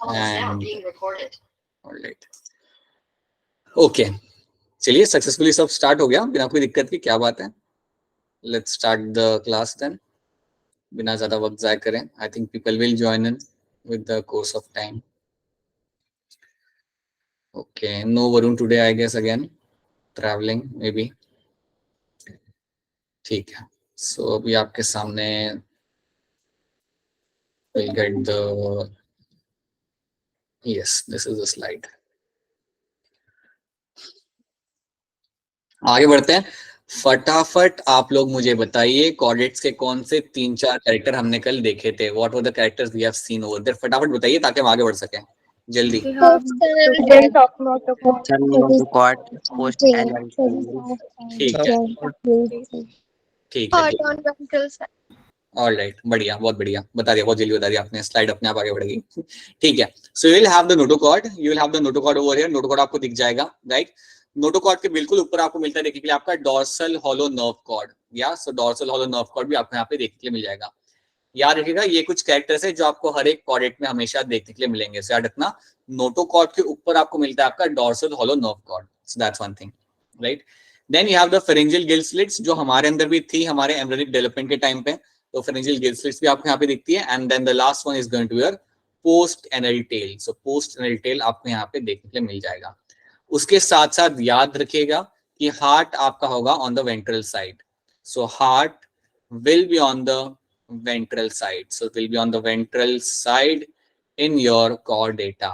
And alright, okay, चलिए successfully सब start हो गया बिना कोई दिक्कत की, क्या बात है। Let's start the class then, बिना ज्यादा वक्त जाया करें। I think people will join in with the course of time. Okay, no Varun today I guess, again travelling maybe. ठीक है, सो अभी आपके सामने we'll get the yes, this is the slide. आगे बढ़ते हैं, फटाफट आप लोग मुझे बताइए कोऑर्डिनेट्स के कौन से 3-4 कैरेक्टर हमने कल देखे थे। What were the characters we have seen over there, फटाफट बताइए ताकि हम आगे बढ़ सकें जल्दी। ठीक है, ऑलराइट, बढ़िया, बहुत बढ़िया बता दिया, बहुत जल्दी बता दिया आपने, स्लाइड अपने आप आगे बढ़ गई। ठीक है, सो you will have the notochord, you will have the notochord over here. Notochord आपको दिख जाएगा, राइट। नोटोकॉर्ड के बिल्कुल ऊपर आपको मिलता है देखने के लिए आपका डॉर्सल हॉलो नर्व कॉर्ड, या सो डॉर्सल हॉलो नर्व कॉर्ड भी आपको यहाँ पे देखने के लिए मिल जाएगा। याद रखिएगा ये कुछ कैरेक्टर्स है जो आपको हर एक कॉर्डेट में हमेशा देखने के लिए मिलेंगे। सो याद रखना, नोटोकॉर्ड के ऊपर आपको मिलता है आपका dorsal hollow nerve cord, so that's one thing, right. Then you have the pharyngeal gill slits, जो हमारे अंदर भी थी हमारे एम्ब्रियोनिक डेवलपमेंट के टाइम पे, तो फेरेंजियल गिल स्लिट्स भी आपको यहाँ पे दिखती है। And then the last one is going to your post anal tail, so post anal tail आपको यहाँ पे देखने के लिए मिल जाएगा। उसके साथ साथ याद रखिएगा कि हार्ट आपका होगा on the ventral side, so heart will be on the ventral side, so it will be on the ventral side in your chordata.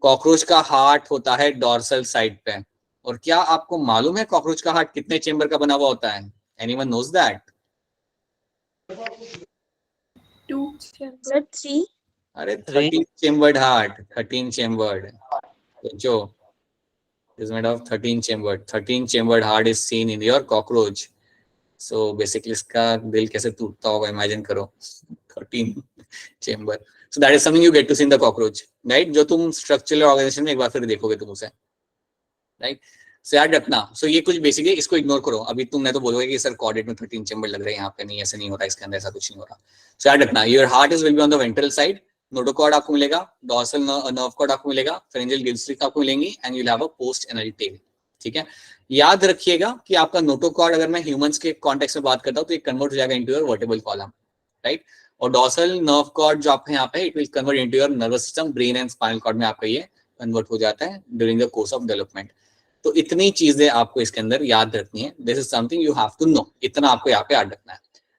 Cockroach का हार्ट होता है डॉर्सल साइड पे, और क्या आपको मालूम है कॉकरोच का हार्ट कितने चेंबर का बना हुआ होता है? Anyone knows that? 2 let's see. अरे 13 चेम्बर्ड हार्ट, 13 चेम्बर्ड, सोचो, is made of 13 chambered, 13 chambered heart is seen in your cockroach. So basically इसका दिल कैसे टूटता होगा इमेजिन करो, 13 chamber. So that is something you get to see in the cockroach, right? जो तुम स्ट्रक्चरल ऑर्गेनाइजेशन में एक बार फिर देखोगे तुम उसे, राइट। सो याद रखना, सो ये कुछ बेसिक है, इसको इग्नोर करो। अभी तुमने तो बोलोगे कि सर कोऑर्डिनेट में 13 चेम्बर लग रहे हैं, यहाँ पे नहीं, ऐसा नहीं होता, इसके अंदर ऐसा कुछ नहीं होता। सो याद रखना, your heart is will be on the ventral side, notochord आपको मिलेगा, डॉर्सल नर्व कॉर्ड आपको मिलेगा, फेरेंजियल गिल स्लिट्स आपको मिलेंगी, and you will have a post anal tell. ठीक है, याद रखिएगा कि आपका नोटोकॉर्ड, अगर मैं ह्यूमंस के कॉन्टेक्स्ट में बात करता हूँ तो ये कन्वर्ट हो जाएगा into your vertebral column, right. और डॉर्सल नर्व कॉर्ड जो आपका यहाँ पे, it will convert into your nervous system, brain and spinal cord में आपका ये कन्वर्ट हो जाता है during the course of development. तो इतनी चीजें आपको इसके अंदर याद रखनी है, this is something you have to know, इतना आपको यहाँ पे याद रखना है।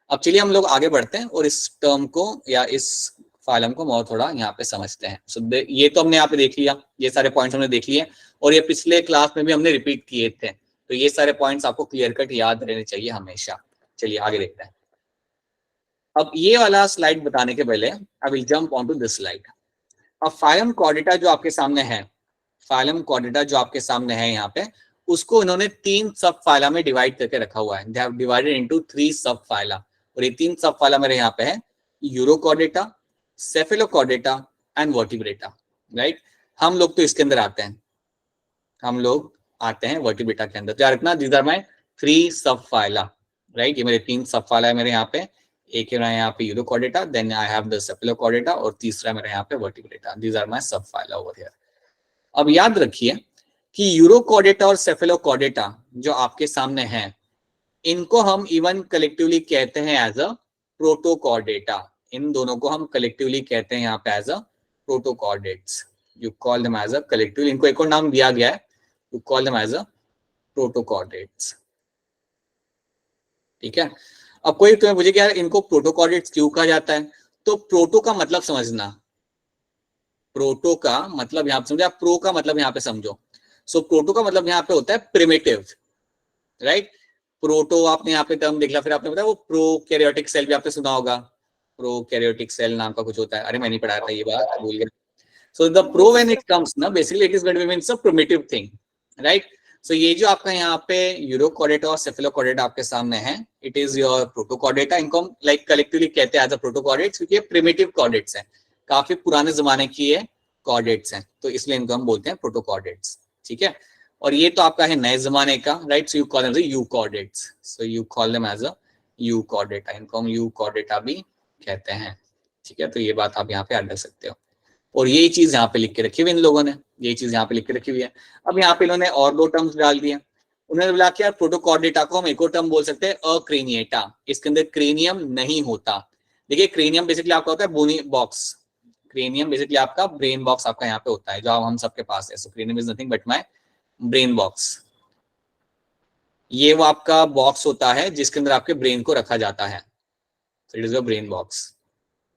अब चलिए हम लोग आगे बढ़ते हैं और इस टर्म को या इस फाइलम को और थोड़ा यहाँ पे समझते हैं। सो ये तो हमने यहाँ पे देख लिया, ये सारे पॉइंट्स हमने देख लिए, और ये पिछले क्लास में भी हमने रिपीट किए थे, तो ये सारे पॉइंट्स आपको क्लियर कट याद रहने चाहिए हमेशा। चलिए आगे देखते हैं। अब ये वाला स्लाइड बताने के पहले I will jump on to this slide. अब फाइलम कॉर्डेटा जो आपके सामने है, फाइलम कॉर्डेटा जो आपके सामने है यहाँ पे, उसको इन्होंने 3 सब फाइला में डिवाइड करके रखा हुआ है। दे हैव डिवाइडेड इनटू 3 सब फाइला, और ये 3 सब फाइला मेरे यहाँ पे है, urochordata, Cephalochordata and vertebrata, right. हम लोग तो इसके अंदर आते हैं, हम लोग आते हैं वर्टिब्रेटा के अंदर। याद रखना, दीज आर माय 3 सब फाइला, राइट। ये मेरे 3 सब फाइला है मेरे यहाँ पे, एक है यहाँ पे urochordata, then I have the cephalochordata, और तीसरा मेरे यहाँ पे vertebrata. These are my sub phyla over here. अब याद रखिए कि यूरोकॉर्डेटा और सेफेलोकॉर्डेटा जो आपके सामने हैं, इनको हम इवन कलेक्टिवली कहते हैं एज अ प्रोटोकॉर्डेटा। इन दोनों को हम कलेक्टिवली कहते हैं यहाँ पे as a protochordates. You call them as a collective, इनको एक और नाम दिया गया है, you call them as a protochordates. ठीक है, अब कोई तुम्हें पूछे कि यार इनको प्रोटोकॉर्डेट्स क्यों कहा जाता है, तो प्रोटो का मतलब समझना, प्रोटो का मतलब यहाँ पे समझो, प्रो का मतलब यहाँ पे समझो। सो प्रोटो का मतलब यहाँ पे होता है प्रिमिटिव, राइट। प्रोटो आपने यहाँ पे टर्म देख लिया, फिर आपने बताया वो प्रोकैरियोटिक सेल भी आपने सुना होगा, प्रोकैरियोटिक सेल नाम का कुछ होता है। अरे मैं नहीं पढ़ाया था ये बात, भूल गया। So the pro when it comes ना, basically it is going to mean a primitive thing, right. So ये जो आपका यहाँ पे यूरोकॉर्डेटा और सेफेलोकॉर्डेटा आपके सामने है, इट इज योर प्रोटोकॉर्डेटा। इनको हम लाइक कलेक्टिवली कहते हैं एज अ प्रोटोकॉर्डेट्स, क्योंकि ये प्रिमिटिव कॉर्डेट्स हैं, काफी पुराने जमाने की ये कॉर्डेट्स हैं, तो इसलिए इनको हम बोलते हैं प्रोटोकॉर्डेट्स। ठीक है, और ये तो आपका है नए जमाने का, right. So you call them euchordates, so you call them as a euchordata, इनको हम यूकॉर्डेटा भी कहते हैं। ठीक है, तो ये बात आप यहाँ पे याद रख सकते हो। और यही चीज यहाँ पे लिख के रखी हुई इन लोगों ने, यही चीज यहाँ पे लिख के रखी हुई है। अब यहाँ पे इन्होंने और दो टर्म्स डाल दिए। उन्होंने बोला कि यार प्रोटोकॉर्डेटा को हम एक और टर्म बोल सकते हैं अक्रेनिएटा, इसके अंदर क्रेनियम नहीं होता। देखिए क्रेनियम बेसिकली आपका होता है बोनी बॉक्स, क्रेनियम बेसिकली आपका ब्रेन बॉक्स आपका यहाँ पे होता है जो हम सबके पास है। So cranium is nothing but my brain box. ये वो आपका बॉक्स होता है जिसके अंदर आपके ब्रेन को रखा जाता है। So it is your brain box,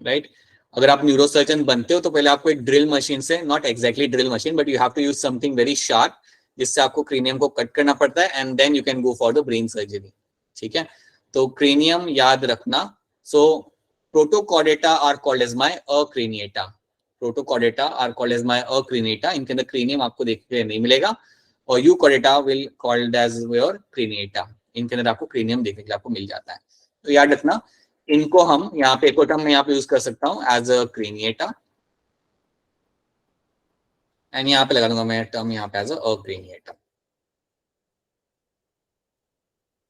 right. अगर आप न्यूरोसर्जन बनते हो तो पहले आपको एक ड्रिल मशीन से, not exactly drill machine but you have to use something very sharp, जिससे आपको क्रेनियम को कट करना पड़ता है and then you can go for the brain surgery. ठीक है, तो क्रेनियम याद रखना। So protochordata are called as my acraniata, protochordata are called as my अक्रेनिएटा। इनके अंदर क्रेनियम आपको देखने नहीं मिलेगा। और euchordata will called as your craniata, इनके अंदर आपको क्रेनियम देखने के लिए आपको मिल जाता है। तो याद रखना इनको हम यहाँ पे एक और टर्म में यहाँ पे यूज कर सकता हूँ एज अ क्रेनिएटा, एंड यहाँ पे लगा दूंगा मैं टर्म यहाँ पे एज अ क्रेनिएटा।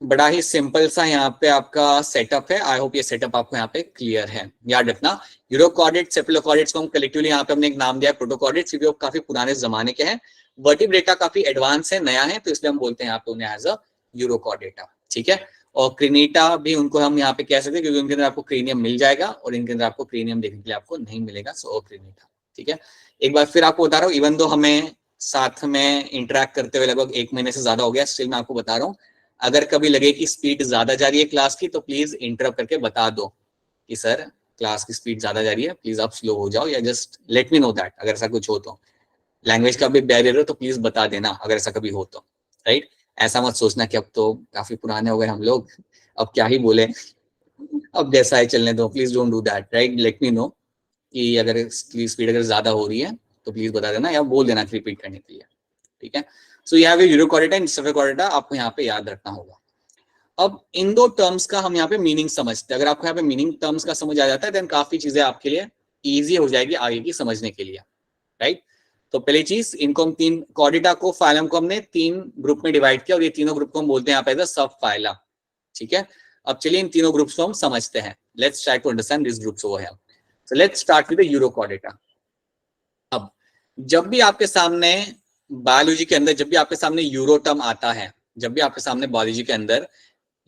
बड़ा ही सिंपल सा यहाँ पे आपका सेटअप है। आई होप ये सेटअप आपको यहाँ पे क्लियर है। याद रखना यूरोकॉर्डेट सेफेलोकॉर्डेट्स को हम कलेक्टिवली यहाँ पे हमने एक नाम दिया है प्रोटोकॉर्डेट्स, क्योंकि वो काफी पुराने जमाने के हैं। वर्टिब्रेटा काफी एडवांस है, नया है, तो इसलिए हम बोलते हैं यहाँ पे उन्हें एज अ यूरोकॉर्डेटा। ठीक है, और क्रेनिटा भी उनको हम यहाँ पे कह सकते हैं क्योंकि उनके अंदर आपको क्रेनियम मिल जाएगा और इनके अंदर आपको क्रेनियम देखने के लिए आपको नहीं मिलेगा। सो क्रेनिटा। ठीक है, एक बार फिर आपको बता रहा हूँ, इवन दो हमें साथ में इंटरेक्ट करते हुए लगभग 1 महीने से ज्यादा हो गया, स्टिल मैं आपको बता रहा हूँ अगर कभी लगे कि स्पीड ज्यादा जा रही है क्लास की तो प्लीज इंटरप्ट करके बता दो कि सर क्लास की स्पीड ज्यादा जा रही है, प्लीज आप स्लो हो जाओ, या just let me know that. अगर ऐसा कुछ हो तो लैंग्वेज का भी बैरियर हो तो प्लीज बता देना अगर ऐसा कभी हो तो, राइट। ऐसा मत सोचना कि अब तो काफी पुराने हो गए हम लोग, अब क्या ही बोले, अब जैसा है चलने दो। Please don't do that, right. Let me know कि अगर स्पीड अगर ज्यादा हो रही है तो प्लीज बता देना या बोल देना रिपीट करने के लिए। ठीक है, सो यहाँ पे यूरोकॉर्डेटा एंड सेफेलोकॉर्डेटा आपको यहाँ पे याद रखना होगा। अब इन दो टर्म्स का हम यहाँ पे मीनिंग समझते हैं। अगर आपको यहाँ पे मीनिंग टर्म्स का समझ आ जाता है देन काफी चीजें आपके लिए इजी हो जाएगी आगे की समझने के लिए, राइट। तो पहली चीज, इनको हम तीन, कॉर्डेटा को, फाइलम को हमने 3 ग्रुप में डिवाइड किया और ये तीनों ग्रुप को हम बोलते हैं यहाँ पे सब फाइला। ठीक है, अब चलिए इन तीनों ग्रुप्स को हम समझते हैं। Let's try to understand this groups over here. So let's start with the urochordata. अब जब भी आपके सामने बायोलॉजी के अंदर, जब भी आपके सामने यूरो टर्म आता है, जब भी आपके सामने बायोलॉजी के अंदर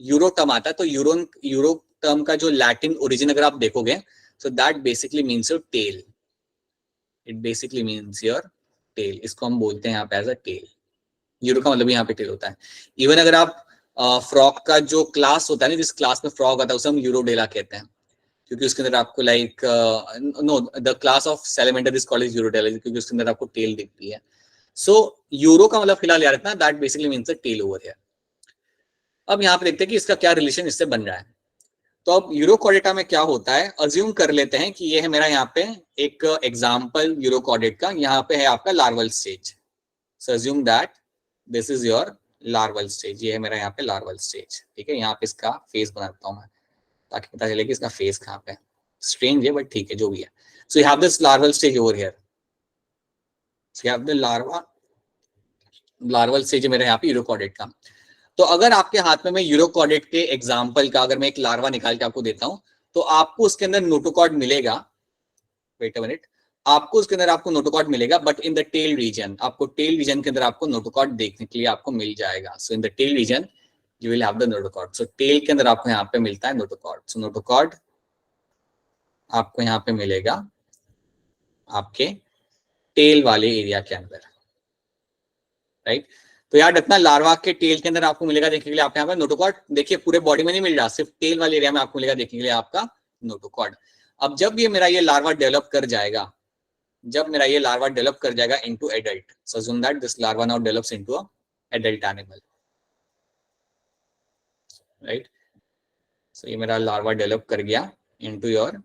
यूरो टर्म आता है तो यूरो टर्म का जो लैटिन ओरिजिन अगर आप देखोगे so that basically means your tail. It basically means your tail. इसको हम बोलते हैं यहाँ पे एज अ टेल। यूरो का मतलब यहाँ पे टेल होता है। इवन अगर आप फ्रॉग का जो क्लास होता है ना, जिस क्लास में फ्रॉग आता है उसे हम यूरोडेला कहते हैं, क्योंकि उसके अंदर आपको like no, the class of salamander is called urodela, क्योंकि उसके अंदर आपको टेल दिखती है। सो यूरो का मतलब फिलहाल याद रखना that basically means a tail over here. अब यहाँ पे देखते हैं कि इसका क्या रिलेशन इससे बन रहा है। तो अब यूरोकॉर्डेटा में क्या होता है, अज्यूम कर लेते हैं कि ये है मेरा यहाँ पे एक एग्जाम्पल यूरोकॉर्डेट का, यहाँ पे है आपका larval stage. So assume that this is your larval stage, ये है मेरा यहाँ पे लार्वल स्टेज। ठीक है, यहाँ पे इसका फेस बना देता हूँ मैं ताकि पता चले कि इसका फेस कहाँ पे। स्ट्रेंज है बट ठीक है, जो भी है। सो you have this larval stage over here. So you have the larval stage मेरे यहाँ पे यूरोकॉर्डेट का। तो अगर आपके हाथ में मैं यूरोकॉर्डेट के एग्जाम्पल का अगर मैं एक लार्वा निकाल के आपको देता हूं तो आपको उसके अंदर नोटोकॉर्ड मिलेगा। वेट अ मिनट, आपको उसके अंदर आपको नोटोकॉर्ड मिलेगा but in the tail reason, आपको टेल रीजन के अंदर आपको नोटोकॉर्ड देखने के लिए आपको मिल जाएगा। So in the tail region you will have the notochord. So tail के अंदर आपको यहाँ पे मिलता है नोटोकॉर्ड। सो नोटोकॉर्ड आपको यहाँ पे मिलेगा आपके टेल वाले एरिया के अंदर, राइट। तो याद रखना लार्वा के टेल के अंदर आपको मिलेगा देखने के लिए आपको यहाँ पे नोटोकॉर्ड। देखिए पूरे बॉडी में नहीं मिल रहा, सिर्फ टेल वाले एरिया में आपको मिलेगा देखने के लिए आपका नोटोकॉर्ड। अब जब ये मेरा ये लार्वा डेवलप कर जाएगा, जब मेरा ये लार्वा डेवलप कर जाएगा into adult, so assume that this larva now develops into a adult animal, right. So ये मेरा लार्वा डेवलप कर गया इनटू योर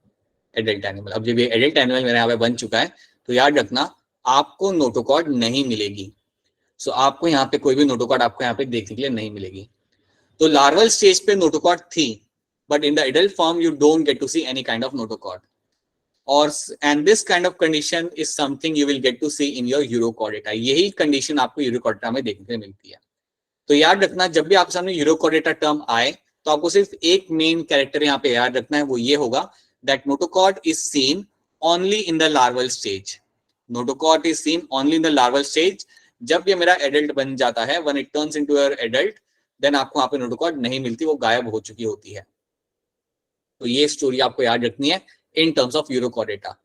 एडल्ट एनिमल। अब जब ये एडल्ट एनिमल मेरे यहाँ पे बन चुका है तो याद रखना आपको नोटोकॉर्ड नहीं मिलेगी। सो आपको यहाँ पे कोई भी नोटोकॉर्ड आपको यहाँ पे देखने के लिए नहीं मिलेगी। तो लार्वल स्टेज पे नोटोकॉर्ड थी but in the adult form you don't get to see any kind of notochord, और and this kind of condition is something you will get to see in your urochordata. यही condition आपको urochordata में देखने को मिलती है। तो याद रखना जब भी आपके सामने यूरोकॉर्डेटा टर्म आए तो आपको सिर्फ एक मेन कैरेक्टर यहाँ पे याद रखना है, वो ये होगा that notochord is seen only in the larval stage. Notochord is seen only in the larval stage. जब ये मेरा एडल्ट बन जाता है, when it turns into your adult, then आपको वहां पे नोटोकॉट नहीं मिलती, वो गायब हो चुकी होती है. तो ये स्टोरी आपको याद रखनी है इन टर्म्स ऑफ यूरोकॉर्डेटा.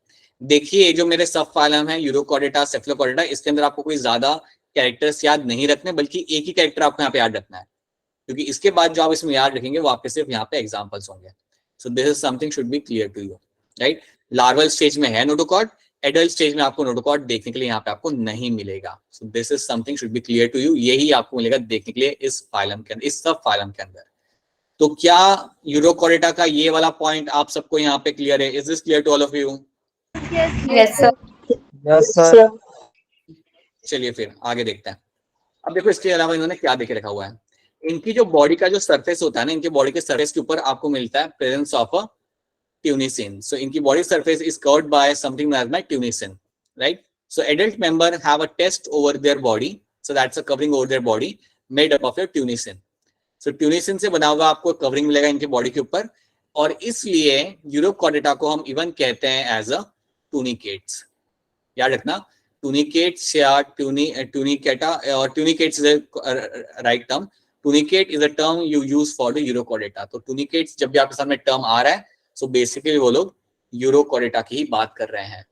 देखिए जो मेरे सब फाइलम है यूरोकॉर्डेटा, सेफलोकॉर्डेटा, इसके अंदर आपको कोई ज्यादा कैरेक्टर्स याद नहीं रखने, बल्कि एक ही कैरेक्टर आपको यहाँ पे याद रखना है, क्योंकि इसके बाद जो आप इसमें याद रखेंगे वो आपके सिर्फ यहाँ पे एग्जांपल्स होंगे. So this is something should be clear to you, right. Larval stage में है नोटोकॉर्ड, एडल्ट स्टेज में आपको नोटोकॉर्ड देखने के लिए यहाँ पे आपको नहीं मिलेगा. So this is something should be clear to you. यही आपको मिलेगा देखने के लिए इस फाइलम के अंदर, इस सब फाइलम के अंदर. तो क्या यूरोकॉर्डेटा का ये वाला पॉइंट आप सबको यहाँ पे क्लियर है? Is this clear to all of you? Yes, sir. Yes sir. चलिए फिर आगे देखते हैं. अब देखो इसके अलावा इन्होंने क्या देखे रखा हुआ है. इनकी जो बॉडी का जो सरफेस होता है ना, इनके बॉडी के सरफेस के ऊपर आपको मिलता है presence of a tunicin. So इनकी body surface is covered by something known as by tunicin, right. So adult member have a test over their body, so that's a covering over their body made up of your tunicin. So tunicin से बना हुआ आपको covering मिलेगा इनके body के ऊपर, और इसलिए यूरोकॉर्डेटा को हम इवन कहते हैं एज अ टूनिकेट्स. याद रखना, टूनिकेट्स या ट्यूनिकेटा, और tunicates is a right term. Tunicate is a term you use for the urochordata. तो टूनिकेट्स जब भी आपके सामने टर्म आ रहा है, सो बेसिकली वो लोग यूरोकॉर्डेटा की ही बात कर रहे हैं.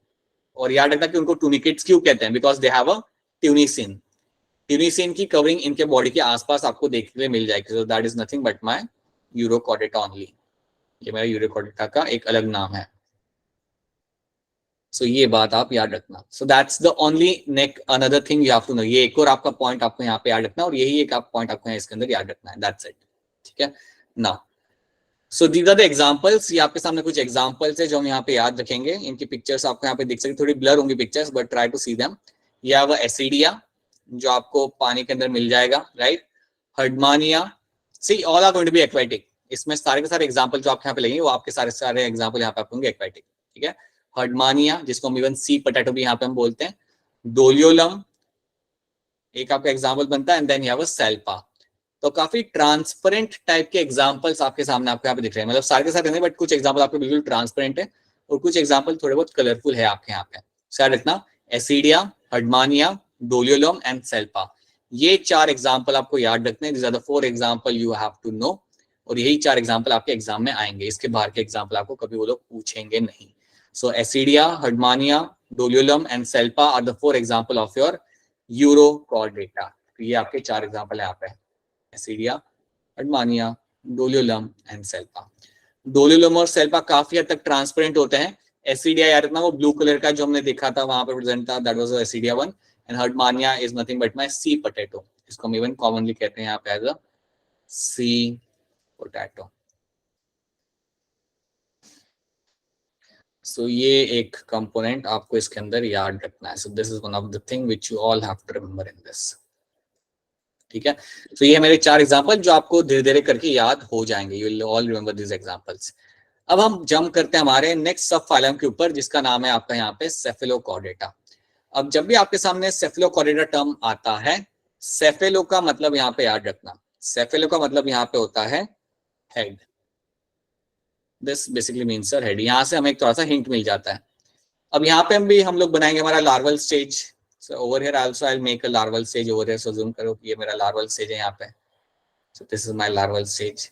और याद रखना कि उनको टूनिकेट्स क्यों कहते हैं, बिकॉज दे हैव अ ट्यूनिसिन. ट्यूनिसिन की कवरिंग इनके बॉडी के आसपास आपको देखने के लिए मिल जाएगी. सो that is nothing but my urochordata only. ये मेरा यूरोकॉर्डेटा का एक अलग नाम है. सो ये बात आप याद रखना. So that's the only neck another thing you have to know. ये एक और आपका पॉइंट आपको यहाँ पे याद रखना, और यही एक आप पॉइंट आपको इसके अंदर याद रखना है. That's it. ठीक है ना. So these are the examples. ये आपके सामने कुछ एग्जांपल्स है जो हम यहाँ पे याद रखेंगे. इनकी पिक्चर्स आपको यहाँ पे दिख सकती, थोड़ी ब्लर होंगी pictures, but try to see them. ये है वो एसिडिया जो आपको पानी के अंदर मिल जाएगा, right. Herdmania, see all are going to be aquatic. इसमें सारे के सारे एग्जांपल जो आपके यहाँ पे लगेंगे वो आपके सारे सारे एग्जांपल यहाँ पे आपको होंगे एक्वाटिक. ठीक है. हर्डमानिया, जिसको हम इवन सी पोटैटो भी यहाँ पे हम बोलते हैं. डोलियोलम एक आपका एग्जांपल बनता है, and then you have a salpa. तो काफी ट्रांसपेरेंट टाइप के एग्जांपल्स आपके सामने आपको यहाँ पे दिख रहे हैं. मतलब सारे के सारे नहीं, बट कुछ एग्जांपल आपके बिल्कुल ट्रांसपेरेंट है, और कुछ एग्जांपल थोड़े बहुत कलरफुल है आपके यहाँ पे. याद रखना, Ascidia, Herdmania, Doliolum and Salpa, ये 4 एग्जांपल आपको याद रखने. These are the 4 example you have to know, और यही 4 एग्जांपल आपके एग्जाम में आएंगे. इसके बाहर के एग्जांपल आपको कभी वो लोग पूछेंगे नहीं. So Acidia, Herdmania, Doliolum and Selpa are the 4 example of your Eurochordata. तो ये आपके 4 एग्जाम्पल है यहाँ पे. Acidia, Herdmania, Doliolum and Selpa. Doliolum और Selpa काफी हद तक ट्रांसपेरेंट होते हैं. Acidia याद रखना, वो ब्लू कलर का जो हमने देखा था वहां पे प्रेजेंट था, that was the Acidia one. And Herdmania is nothing but my sea potato. इसको हम इवन कॉमनली कहते हैं यहाँ पे as a sea potato. सो ये एक कंपोनेंट आपको इसके अंदर याद रखना है. So this is one of the thing which you all have to remember in this. ठीक है. तो ये मेरे 4 एग्जांपल जो आपको धीरे धीरे करके याद हो जाएंगे. You will all remember this examples. अब हम जंप करते हैं हमारे नेक्स्ट सब फाइलम के ऊपर, जिसका नाम है आपका यहाँ पे सेफेलोकॉर्डेटा. अब जब भी आपके सामने सेफेलोकॉर्डेटा टर्म आता है, सेफेलो का मतलब यहाँ पे याद रखना, सेफेलो का मतलब यहाँ पे होता है head. This basically means sir head. यहाँ से हमें एक थोड़ा सा हिंट मिल जाता है. अब यहाँ पे हम लोग बनाएंगे हमारा larval stage. So over here also I will make a larval stage over here. So zoom करो कि ये मेरा लार्वल स्टेज है यहाँ पे. सो this is my larval stage,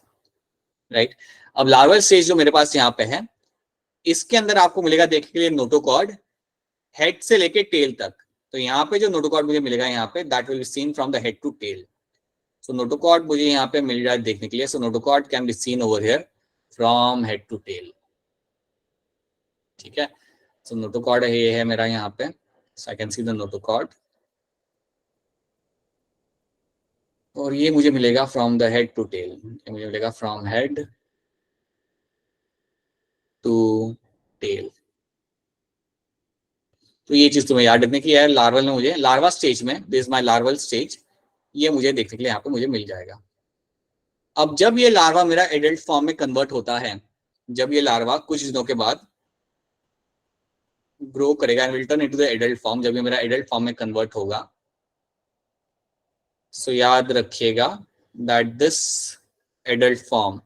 right. अब लार्वल स्टेज जो मेरे पास यहाँ पे है, इसके अंदर आपको मिलेगा देखने के लिए नोटोकॉर्ड, हेड से लेके टेल तक. तो यहाँ पे जो नोटोकॉर्ड मुझे मिलेगा यहाँ पे, that will be seen from the head to tail. So notochord मुझे यहाँ पे मिल रहा है देखने के लिए. सो notochord can be seen over here from head to tail. ठीक है. सो नोटोकॉर्ड ये है मेरा यहाँ पे. So I can see the notochord, और ये मुझे मिलेगा from the head to tail. ये मुझे मिलेगा फ्रॉम हेड टू टेल. तो ये चीज तुम्हें याद रखने की है. लार्वल में मुझे लार्वा स्टेज में, this is my larval stage, ये मुझे देखने के लिए यहाँ पे मुझे मिल जाएगा. अब जब ये लार्वा मेरा एडल्ट फॉर्म में कन्वर्ट होता है, जब ये लार्वा कुछ दिनों के बाद ग्रो करेगा and will turn into the adult form, जब ये मेरा एडल्ट फॉर्म में कन्वर्ट होगा, सो याद रखिएगा that this adult form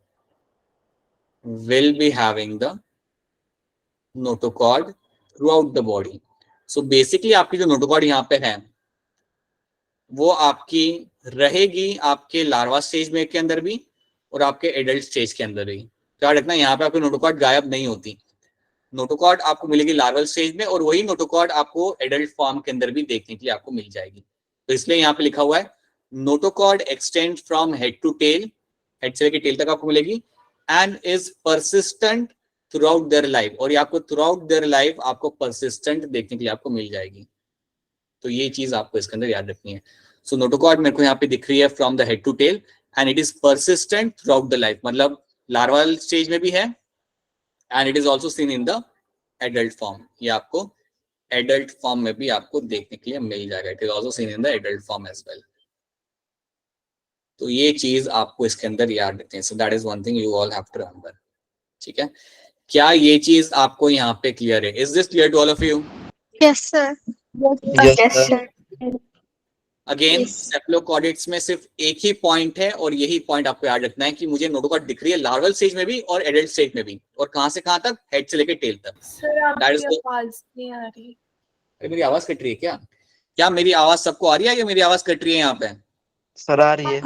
will be having the notochord through out the body. So basically आपकी जो नोटोकॉर्ड यहाँ पे है वो आपकी रहेगी आपके लार्वा स्टेज में के अंदर भी और आपके एडल्ट स्टेज के अंदर भी। क्या रखना, यहाँ पे आपकी नोटोकॉर्ड गायब नहीं होती। नोटोकॉर्ड आपको मिलेगी लार्वल स्टेज में और वही नोटोकॉर्ड आपको एडल्ट फॉर्म के अंदर भी देखने के लिए आपको मिल जाएगी। तो इसलिए यहाँ पे लिखा हुआ है notochord extend from head to tail, head से लेकर टेल तक आपको मिलेगी, and is persistent throughout their life, और ये आपको थ्रू आउट देयर लाइफ आपको परसिस्टेंट देखने के लिए आपको मिल जाएगी। तो ये चीज आपको इसके अंदर याद रखनी है। सो नोटोकॉर्ड मेरे को यहाँ पे दिख रही है from the head to tail and it is persistent throughout the life, मतलब लार्वल स्टेज में भी है and it is also seen in the adult form. ये आपको एडल्ट फॉर्म में भी आपको देखने के लिए मिल जाएगा। It is also seen in the adult form as well. तो ये चीज आपको इसके अंदर याद रखते हैं। So that is one thing you all have to remember. ठीक है, क्या ये चीज आपको यहाँ पे क्लियर है? Is this clear to all of you? Yes, sir. Yes, sir. Again Yes. Cephalochordates में सिर्फ एक ही पॉइंट है और यही पॉइंट आपको याद रखना है कि मुझे नोटोकॉर्ड दिख रही है लार्वल स्टेज में भी और एडल्ट स्टेज में भी, और कहां से कहां तक, हेड से लेकर टेल तक। सर That is आपकी the- आवाज नहीं आ रही। अरे मेरी आवाज कट रही है क्या? क्या मेरी आवाज सबको आ रही है या मेरी आवाज कट रही है यहाँ पे? सर आ रही है।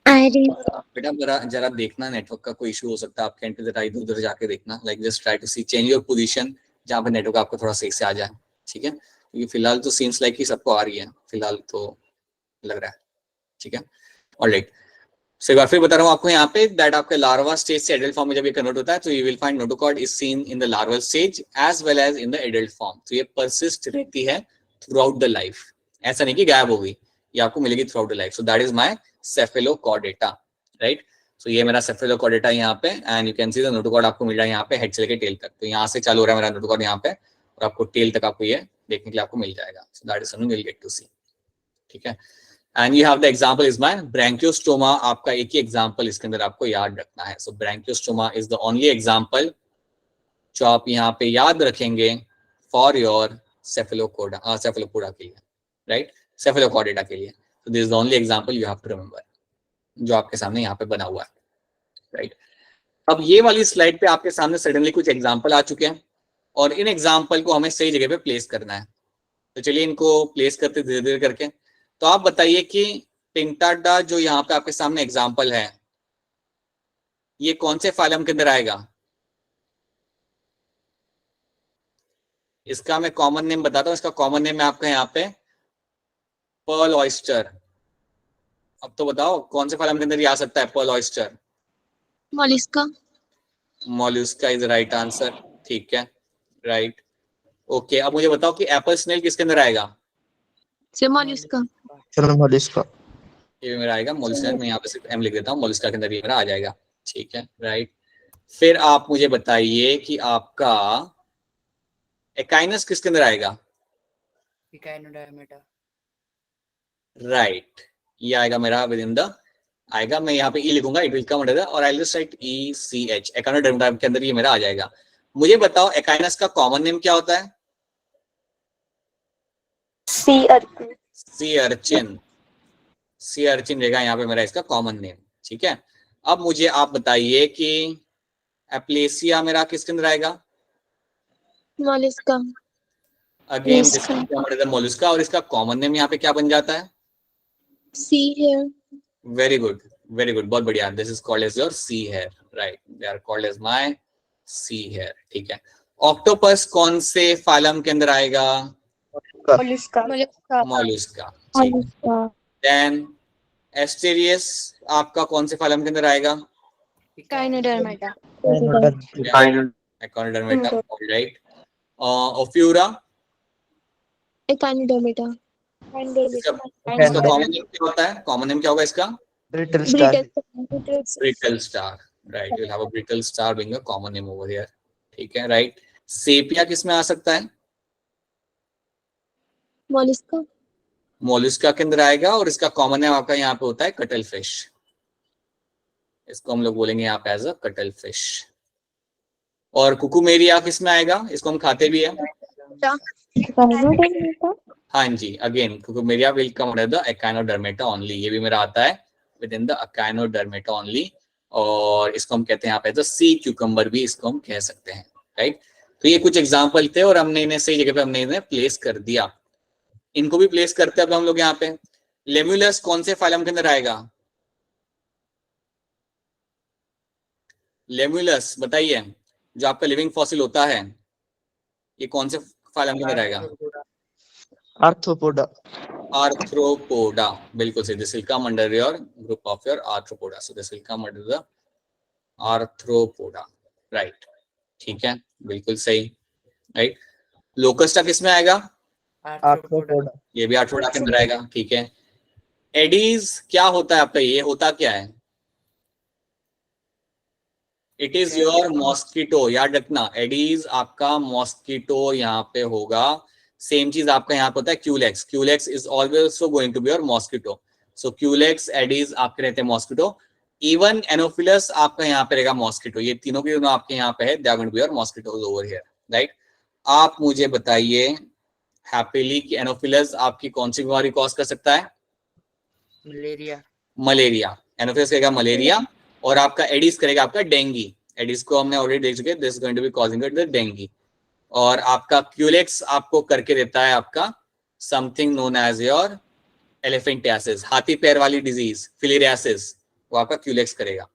बेटा जरा जरा देखना, नेटवर्क का कोई इशू हो सकता है आपके एंड पे, जरा इधर उधर जाके देखना, like just try to see, change your position जहाँ पे नेटवर्क आपको थोड़ा सही से आ जाए। ठीक है, क्योंकि फिलहाल तो सीम्स लाइक कि सबको आ रही है, फिलहाल तो लग रहा है। ठीक है, ऑलराइट। सो एक बार फिर बता रहा हूँ आपको यहाँ पे दैट आपके लार्वा स्टेज से एडल्ट फॉर्म में जब ये कन्वर्ट होता है तो you will find notochord is seen in the larval stage as well as in the adult form. तो ये परसिस्ट रहती है थ्रू आउट द लाइफ, ऐसा नहीं कि गायब हो गई, ये आपको मिलेगी throughout the life. So that is my cephalochordata, right. So ये मेरा सेफेलोकॉर्डेटा यहाँ पे, and you can see the notochord आपको मिल रहा है यहाँ पे हेड से लेकर टेल तक। तो यहाँ से चालू हो रहा है मेरा नोटोकॉर्ड यहाँ पे और आपको टेल तक आपको ये देखने के लिए आपको मिल जाएगा। So that is something we will get to see. ठीक है, and you have the example is my branchiostoma. आपका एक ही एग्जांपल इसके अंदर आपको याद रखना है। So branchiostoma is the only example जो आप यहाँ पे याद रखेंगे फॉर योर सेफेलोपोडा के लिए, राइट, सेफेलोकॉर्डेटा के लिए। तो this is the only example you have to remember जो आपके सामने यहाँ पे बना हुआ है, राइट। अब ये वाली स्लाइड पे आपके सामने सडनली कुछ एग्जांपल आ चुके हैं और इन एग्जांपल को हमें सही जगह पे प्लेस करना है। तो चलिए इनको प्लेस करते धीरे धीरे करके। तो आप बताइए कि टिंटाडा जो यहाँ पे आपके सामने एग्जाम्पल है, ये कौन से फाइलम के अंदर आएगा? इसका मैं कॉमन नेम बताता हूँ। इसका कॉमन नेम है आपका यहाँ पे पर्ल ऑयस्टर। अब तो बताओ कौन से फाइलम के अंदर ये आ सकता है pearl oyster? Mollusca. Mollusca is right answer. ठीक है, राइट, ओके। अब मुझे बताओ कि एप्पल स्नेल किसके अंदर आएगा? Say mollusca. चलो मोलिस्का। ये भी मेरा आएगा मोलस्का। मैं यहाँ पे सिर्फ एम लिख देता हूँ, मोलस्का के अंदर ये मेरा आ जाएगा। ठीक है, राइट। फिर आप मुझे बताइए कि आपका एकाइनस किसके अंदर आएगा? इकाइनोडर्मेटा। राइट, ये आएगा मेरा विद इन द आएगा। मैं यहाँ पे ई लिखूंगा, it will come under the, और I will just write ECH, echinodermata के अंदर ये मेरा आ जाएगा। मुझे बताओ एकाइनस का कॉमन नेम क्या होता है? Sea urchin. Sea urchin. Sea urchin रहेगा यहाँ पे मेरा इसका कॉमन नेम। ठीक है, अब मुझे आप बताइए कि एप्लेसिया मेरा किसके अंदर आएगा? Mollusca. Again Mollusca. मोलस्का, और इसका कॉमन नेम यहाँ पे क्या बन जाता है? Sea hare. Very good, very good, बहुत बढ़िया। This is called as your sea hare, right, they are called as my sea hare. ठीक है, ऑक्टोपस कौन से फाइलम के अंदर आएगा? Mollusca. Mollusca. Mollusca. Mollusca. Then Asterias आपका कौन से फाइलम के अंदर आएगा? Echinodermata. Echinodermata, alright. Ophiura, Echinodermata. इसका कॉमन नेम क्या होता है? कॉमन नेम क्या होगा इसका? Brittle star. Brittle star, right, you will have a brittle star being a common name over here. ठीक है, राइट। सेपिया किस में आ सकता है? Mollusca. मोलस्का के अंदर आएगा, और इसका कॉमन नेम आपका यहाँ पे होता है कटल फिश। इसको हम लोग बोलेंगे यहाँ पे एज अ कटल फिश। और कुकुमेरिया किस में आएगा? इसको हम खाते भी है। Echinodermata. हाँ जी, again cucumaria will come under the echinodermata only. ये भी मेरा आता है within the echinodermata only, और इसको हम कहते हैं यहाँ पे सी क्यूकम्बर भी इसको हम कह सकते हैं, राइट। तो ये कुछ एग्जाम्पल थे और हमने इन्हें सही जगह पे हमने इन्हें प्लेस कर दिया। इनको भी प्लेस करते हैं अब हम लोग यहाँ पे। लेम्युलस कौन से फाइलम के अंदर आएगा? लेम्युलस बताइए, जो आपका लिविंग फॉसिल होता है, ये कौन से फाइलम के अंदर आएगा? आर्थ्रोपोडा। आर्थ्रोपोडा, बिल्कुल सही। This will come under your group of your arthropoda, so this will come under the arthropoda, right. ठीक है, बिल्कुल सही, राइट। लोकस्टा किस में आएगा? आर्थ्रोपोडा। ये भी आर्थ्रोपोडा के अंदर आएगा, ठीक है। एडीज क्या होता है आपका? ये होता क्या है? इट इज योर मॉस्किटो, याद रखना। एडीज आपका मॉस्किटो यहाँ पे होगा। सेम चीज आपका यहाँ पे होता है Culex. Culex is always going to be your mosquito. So Culex, Aedes आपके रहते हैं मॉस्किटो। इवन एनोफिलस आपका यहाँ पे रहेगा मॉस्किटो। ये तीनों के दोनों आपके यहाँ पे है, they are going to be your mosquitoes over here, right. आप मुझे बताइए हैप्पीली कि एनोफिलस आपकी कौन सी बीमारी कॉज कर सकता है? मलेरिया। मलेरिया। एनोफिलस करेगा मलेरिया और आपका एडिस करेगा आपका डेंगी। एडिस को हमने ऑलरेडी देख चुके हैं, this is going to be causing it the dengue. और आपका क्यूलेक्स आपको करके देता है आपका something known as your elephantiasis, हाथी पैर वाली डिजीज, फिलेरियासिस, वो आपका क्यूलेक्स करेगा,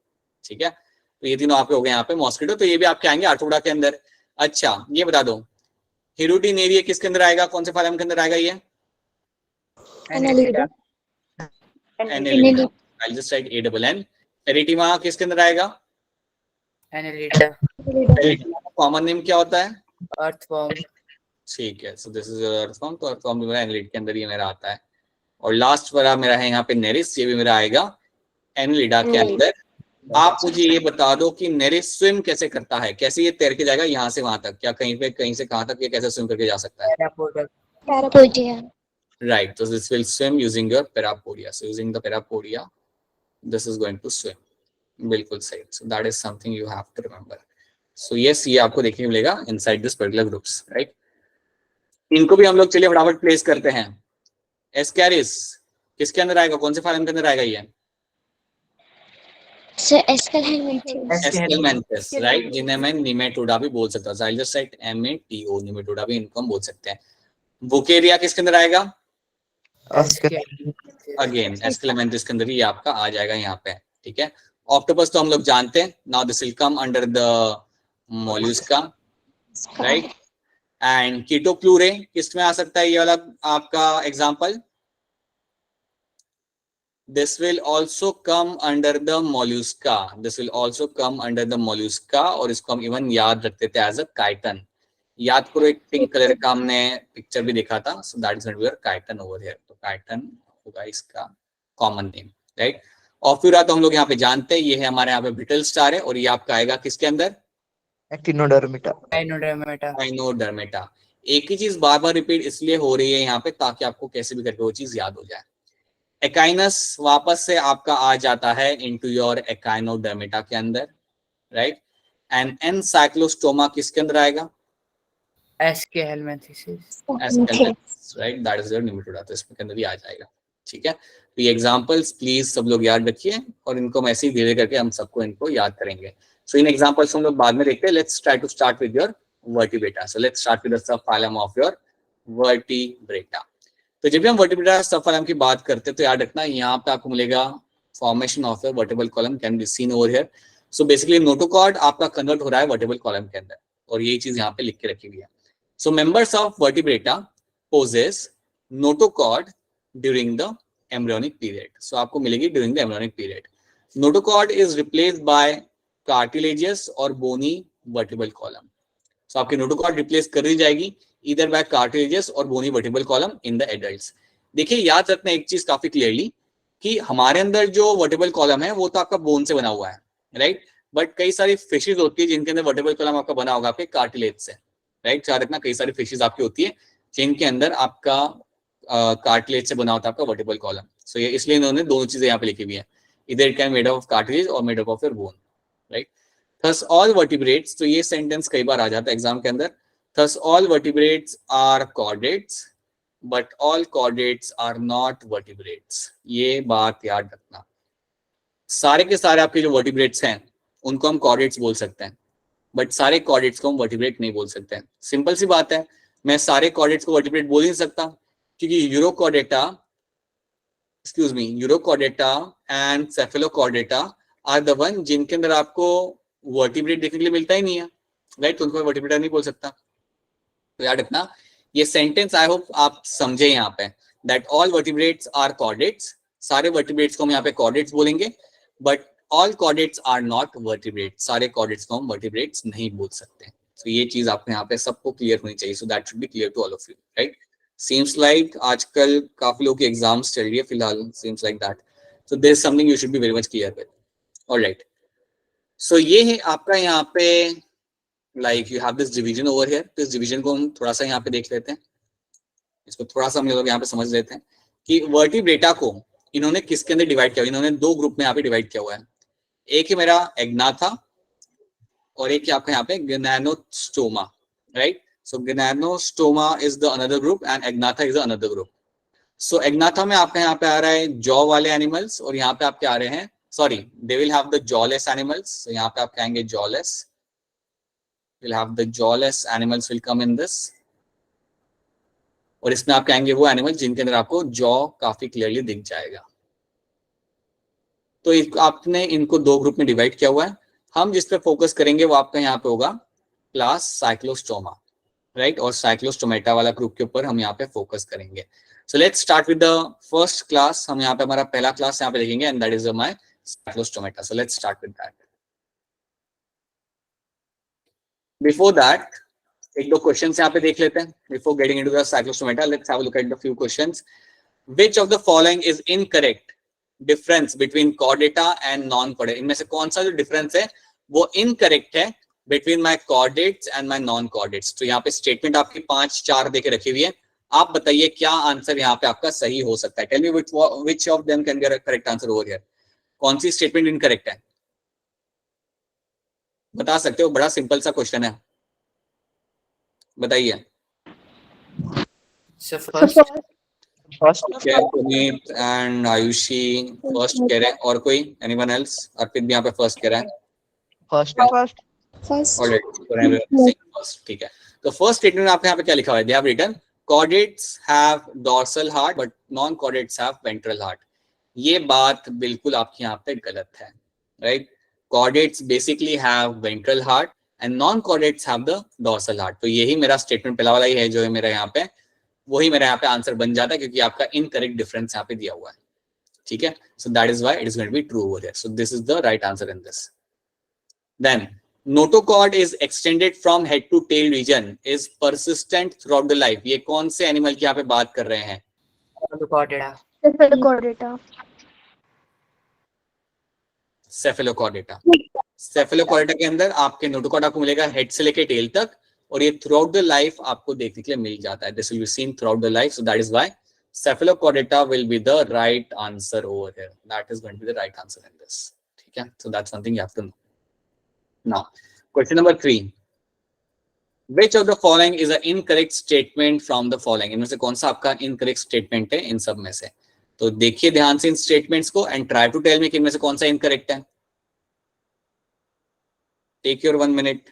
ठीक है। तो ये तीनों आपके हो गए यहाँ पे मॉस्किटो, तो ये भी आपके आएंगे आर्थ्रोपोडा के अंदर। अच्छा, ये बता दो हिरुडिनेरिया किसके अंदर आएगा? कौन से फाइलम के अंदर आएगा ये? Annelida. Annelida. I'll just write ANN. एरिटिमा किसके अंदर आएगा? एनेलिडा। एरिटिमा का कॉमन नेम क्या होता है? अर्थवॉर्म। ठीक है, सो दिस इज अर्थवॉर्म। तो अर्थवॉर्म भी मेरा एनालिड के अंदर ही मेरा आता है। और लास्ट वाला मेरा है यहाँ पे नेरिस, ये भी मेरा आएगा एनालिडा के अंदर। आप मुझे ये बता दो कि नेरिस स्विम कैसे करता है? कैसे ये तैर के जाएगा यहाँ से वहां तक? क्या कहीं पे कहीं से कहां तक ये कैसे स्विम करके जा सकता है? Parapodia. Right, so this will swim using your parapodia. So using the parapodia, this is going to swim. बिल्कुल सही। So that is something you have to remember. So yes, ये आपको देखने को मिलेगा inside this particular groups, right? इनको भी हम लोग चलिए फटाफट प्लेस करते हैं। एस्कैरिस किसके अंदर आएगा? कौन से फाइलम के अंदर आएगा ये? So Escalhelminthes. एस्केलमेंथस, राइट, जिन्हें मैं निमेटोडा भी बोल सकता हूँ। So I'll just write MATO, Nematoda भी इनको हम बोल सकते हैं। बुकेरिया किसके अंदर आएगा? अगेन एस्केलमेंथस के अंदर ही आपका आ जाएगा यहाँ पे, ठीक है। ऑक्टोपस तो हम लोग जानते हैं। Now this will come under the mollusca, right. And chaetopleura किस में आ सकता है ये वाला आपका example? This will also come under the mollusca. This will also come under the mollusca. और इसको हम इवन याद रखते थे एज अ काइटन। याद करो, एक पिंक कलर का हमने पिक्चर भी देखा था। So that is going to be your chiton over here. तो काइटन होगा इसका कॉमन नेम, राइट। ऑफ्यूरा तो हम लोग यहाँ पे जानते हैं, ये है हमारे यहाँ पे ब्रिटल स्टार है। और ये आपका आएगा किसके अंदर? एक्टिनोडर्मिटा। एक्टिनोडर्मिटा। एक ही चीज बार बार रिपीट इसलिए हो रही है यहाँ पे ताकि आपको कैसे भी करके वो चीज याद हो जाए। एकाइनस वापस से आपका आ जाता है इनटू योर एक्टिनोडर्मिटा के अंदर, राइट। एंड एनसाइक्लोस्टोमा किसके अंदर आएगा? Aschelminthes, right, that is your Nematoda. तो इसके अंदर भी आ जाएगा, ठीक है। तो ये एग्जांपल्स प्लीज सब लोग याद रखिए और इनको हम ऐसे ही धीरे करके हम सबको इनको याद करेंगे। सो इन एग्जांपल्स हम लोग बाद में देखते हैं। Let's try to start with your Vertebrata. So let's start with the subphylum of your Vertebrata. तो जब भी हम वर्टिब्रेटा सबफाइलम की बात करते हैं तो याद रखना यहाँ पे आपको मिलेगा formation of your vertebral column can be seen over here. So basically notochord आपका कन्वर्ट हो रहा है वर्टिब्रल कॉलम के अंदर और यही चीज यहाँ पे लिख के रखी हुई है। So members of vertebrata possess notochord during the embryonic period. सो आपको मिलेगी during the embryonic period. Notochord is replaced by cartilaginous और बोनी वर्टिब्रल कॉलम। सो आपकी नोटोकॉर्ड रिप्लेस कर दी जाएगी इधर बाय कार्टिलेजियस और bony vertebral column in the adults. देखिए याद रखना एक चीज काफी क्लियरली कि हमारे अंदर जो वर्टिब्रल कॉलम है वो तो आपका बोन से बना हुआ है, राइट। बट कई सारी फिशेज होती है जिनके अंदर वर्टिब्रल कॉलम आपका बना होगा आपके कार्टिलेज से, राइट। याद रखना कई सारी फिशेज आपकी होती है जिनके अंदर आपका कार्टिलेज से बना होता है आपका वर्टिब्रल कॉलम। सो ये इसलिए इन्होंने दोनों चीजें यहाँ पे लिखी हुई है, इधर it can made of cartilage और made of your bone, right. Thus all vertebrates, तो ये सेंटेंस कई बार आ जाता है एग्जाम के अंदर। Thus all vertebrates are chordates but all chordates are not vertebrates. ये बात याद रखना। सारे के सारे आपके जो वर्टिब्रेट्स हैं उनको हम कॉर्डेट्स बोल सकते हैं, बट सारे कॉर्डेट्स को हम वर्टिब्रेट नहीं बोल सकते हैं। सिंपल सी बात है, मैं सारे कॉर्डेट्स को वर्टिब्रेट बोल ही नहीं सकता, क्योंकि Urochordata, excuse me, Urochordata and Cephalochordata are the one जिनके अंदर आपको वर्टिब्रेट देखने के लिए मिलता ही नहीं है, राइट? तो उनको वर्टिब्रेटा नहीं बोल सकता। तो याद रखना, ये सेंटेंस आई होप आप समझे यहाँ पे, that all vertebrates are chordates, सारे वर्टिब्रेट्स को हम यहाँ पे कॉर्डेट्स बोलेंगे, but all chordates are not vertebrates, सारे कॉर्डेट्स को हम वर्टिब्रेट्स नहीं बोल सकते। तो ये चीज आपको यहाँ पे सबको क्लियर होनी चाहिए, so that should be clear to all of you, right? Seems like आजकल काफी लोगों की एग्जाम्स चल रही है फिलहाल, seems like that, so there is something you should be very much clear with. Alright, so ये है आपका यहाँ पे like you have this division over here. तो इस डिवीजन को हम थोड़ा सा यहाँ पे देख लेते हैं, इसको थोड़ा सा हम लोग यहाँ पे समझ लेते हैं कि वर्टिब्रेटा को इन्होंने किसके अंदर डिवाइड किया। इन्होंने दो ग्रुप में यहाँ पे डिवाइड किया हुआ है, एक ही मेरा एग्नाथा और एक आपका यहाँ पे gnathostoma, right? So gnathostoma is the another group and agnatha is the another group. So agnatha में आपका यहाँ पे आ रहा है जॉ वाले एनिमल्स, और यहाँ पे आपके आ रहे हैं, sorry, they will have the jawless animals. So यहाँ पे आप कहेंगे jawless, will have the jawless animals will come in this, और इसमें आप कहेंगे वो एनिमल जिनके अंदर आपको जॉ काफी क्लियरली दिख जाएगा। तो आपने इनको दो ग्रुप में डिवाइड किया हुआ है। हम जिस पे फोकस करेंगे वो आपका यहाँ पे होगा क्लास साइक्लोस्टोमा, राइट? और साइक्लोस्टोमेटा वाला ग्रुप के ऊपर हम यहाँ पे फोकस करेंगे। सो let's start with the first class. हम यहाँ पे हमारा पहला क्लास यहाँ पे लिखेंगे and that is my Cyclostomata. So let's start with that. Before that एक दो क्वेश्चंस यहाँ पे देख लेते हैं before getting into the Cyclostomata. Let's have a look at the few questions. Which of the following is incorrect difference between Chordata and non Chordata? इनमें से कौन सा जो डिफरेंस है वो इनकरेक्ट है between my chordates and my non chordates? तो यहाँ पे स्टेटमेंट आपकी 5-4 देके रखी हुई है, आप बताइए क्या आंसर यहाँ पे आपका सही हो सकता है। Tell me which of them can get a correct answer over here. कौन सी स्टेटमेंट इनकरेक्ट है, बता सकते हो? बड़ा सिंपल सा क्वेश्चन है, बताइए। First Puneet and Ayushi first कह रहे हैं, और कोई एनीवन एल्स? अर्पित भी यहाँ पे फर्स्ट कह रहा है। फर्स्ट फर्स्ट, ठीक है। तो फर्स्ट स्टेटमेंट आपके यहाँ पे क्या लिखा हुआ है? They have written chordates have dorsal heart but non chordates have ventral heart. ये बात बिल्कुल आपके यहाँ पे गलत है, right? Chordates basically have ventral heart and non chordates have the dorsal heart. तो यही मेरा स्टेटमेंट पहला वाला ही है जो है मेरा यहाँ पे, वही मेरा यहाँ पे आंसर बन जाता है, क्योंकि आपका इनकरेक्ट डिफरेंस यहाँ पे दिया हुआ है, ठीक है? So that is why it is going to be true over here. So this is the right answer in this. Then notochord is extended from head to tail region is persistent throughout the life। ये कौन से animal की यहाँ पे बात कर रहे हैं? सेफेलोकॉर्डेटा। सेफेलोकॉर्डेटा के अंदर आपके नोटोकॉर्ड आपको मिलेगा हेड से लेके टेल तक, और ये थ्रू आउट द लाइफ आपको देखने के लिए मिल जाता है। This will be seen throughout the life, so that is why Cephalochordata will be the right answer over here. That is going to be the right answer in this, ठीक है? So that's something you have to know. Now, question number 3. Which of the following is an incorrect statement from the following? इनमें से कौन सा आपका incorrect statement है इन सब में से? तो देखिए ध्यान से इन statements को and try to tell me कि इनमें से कौन सा incorrect है। Take your 1 minute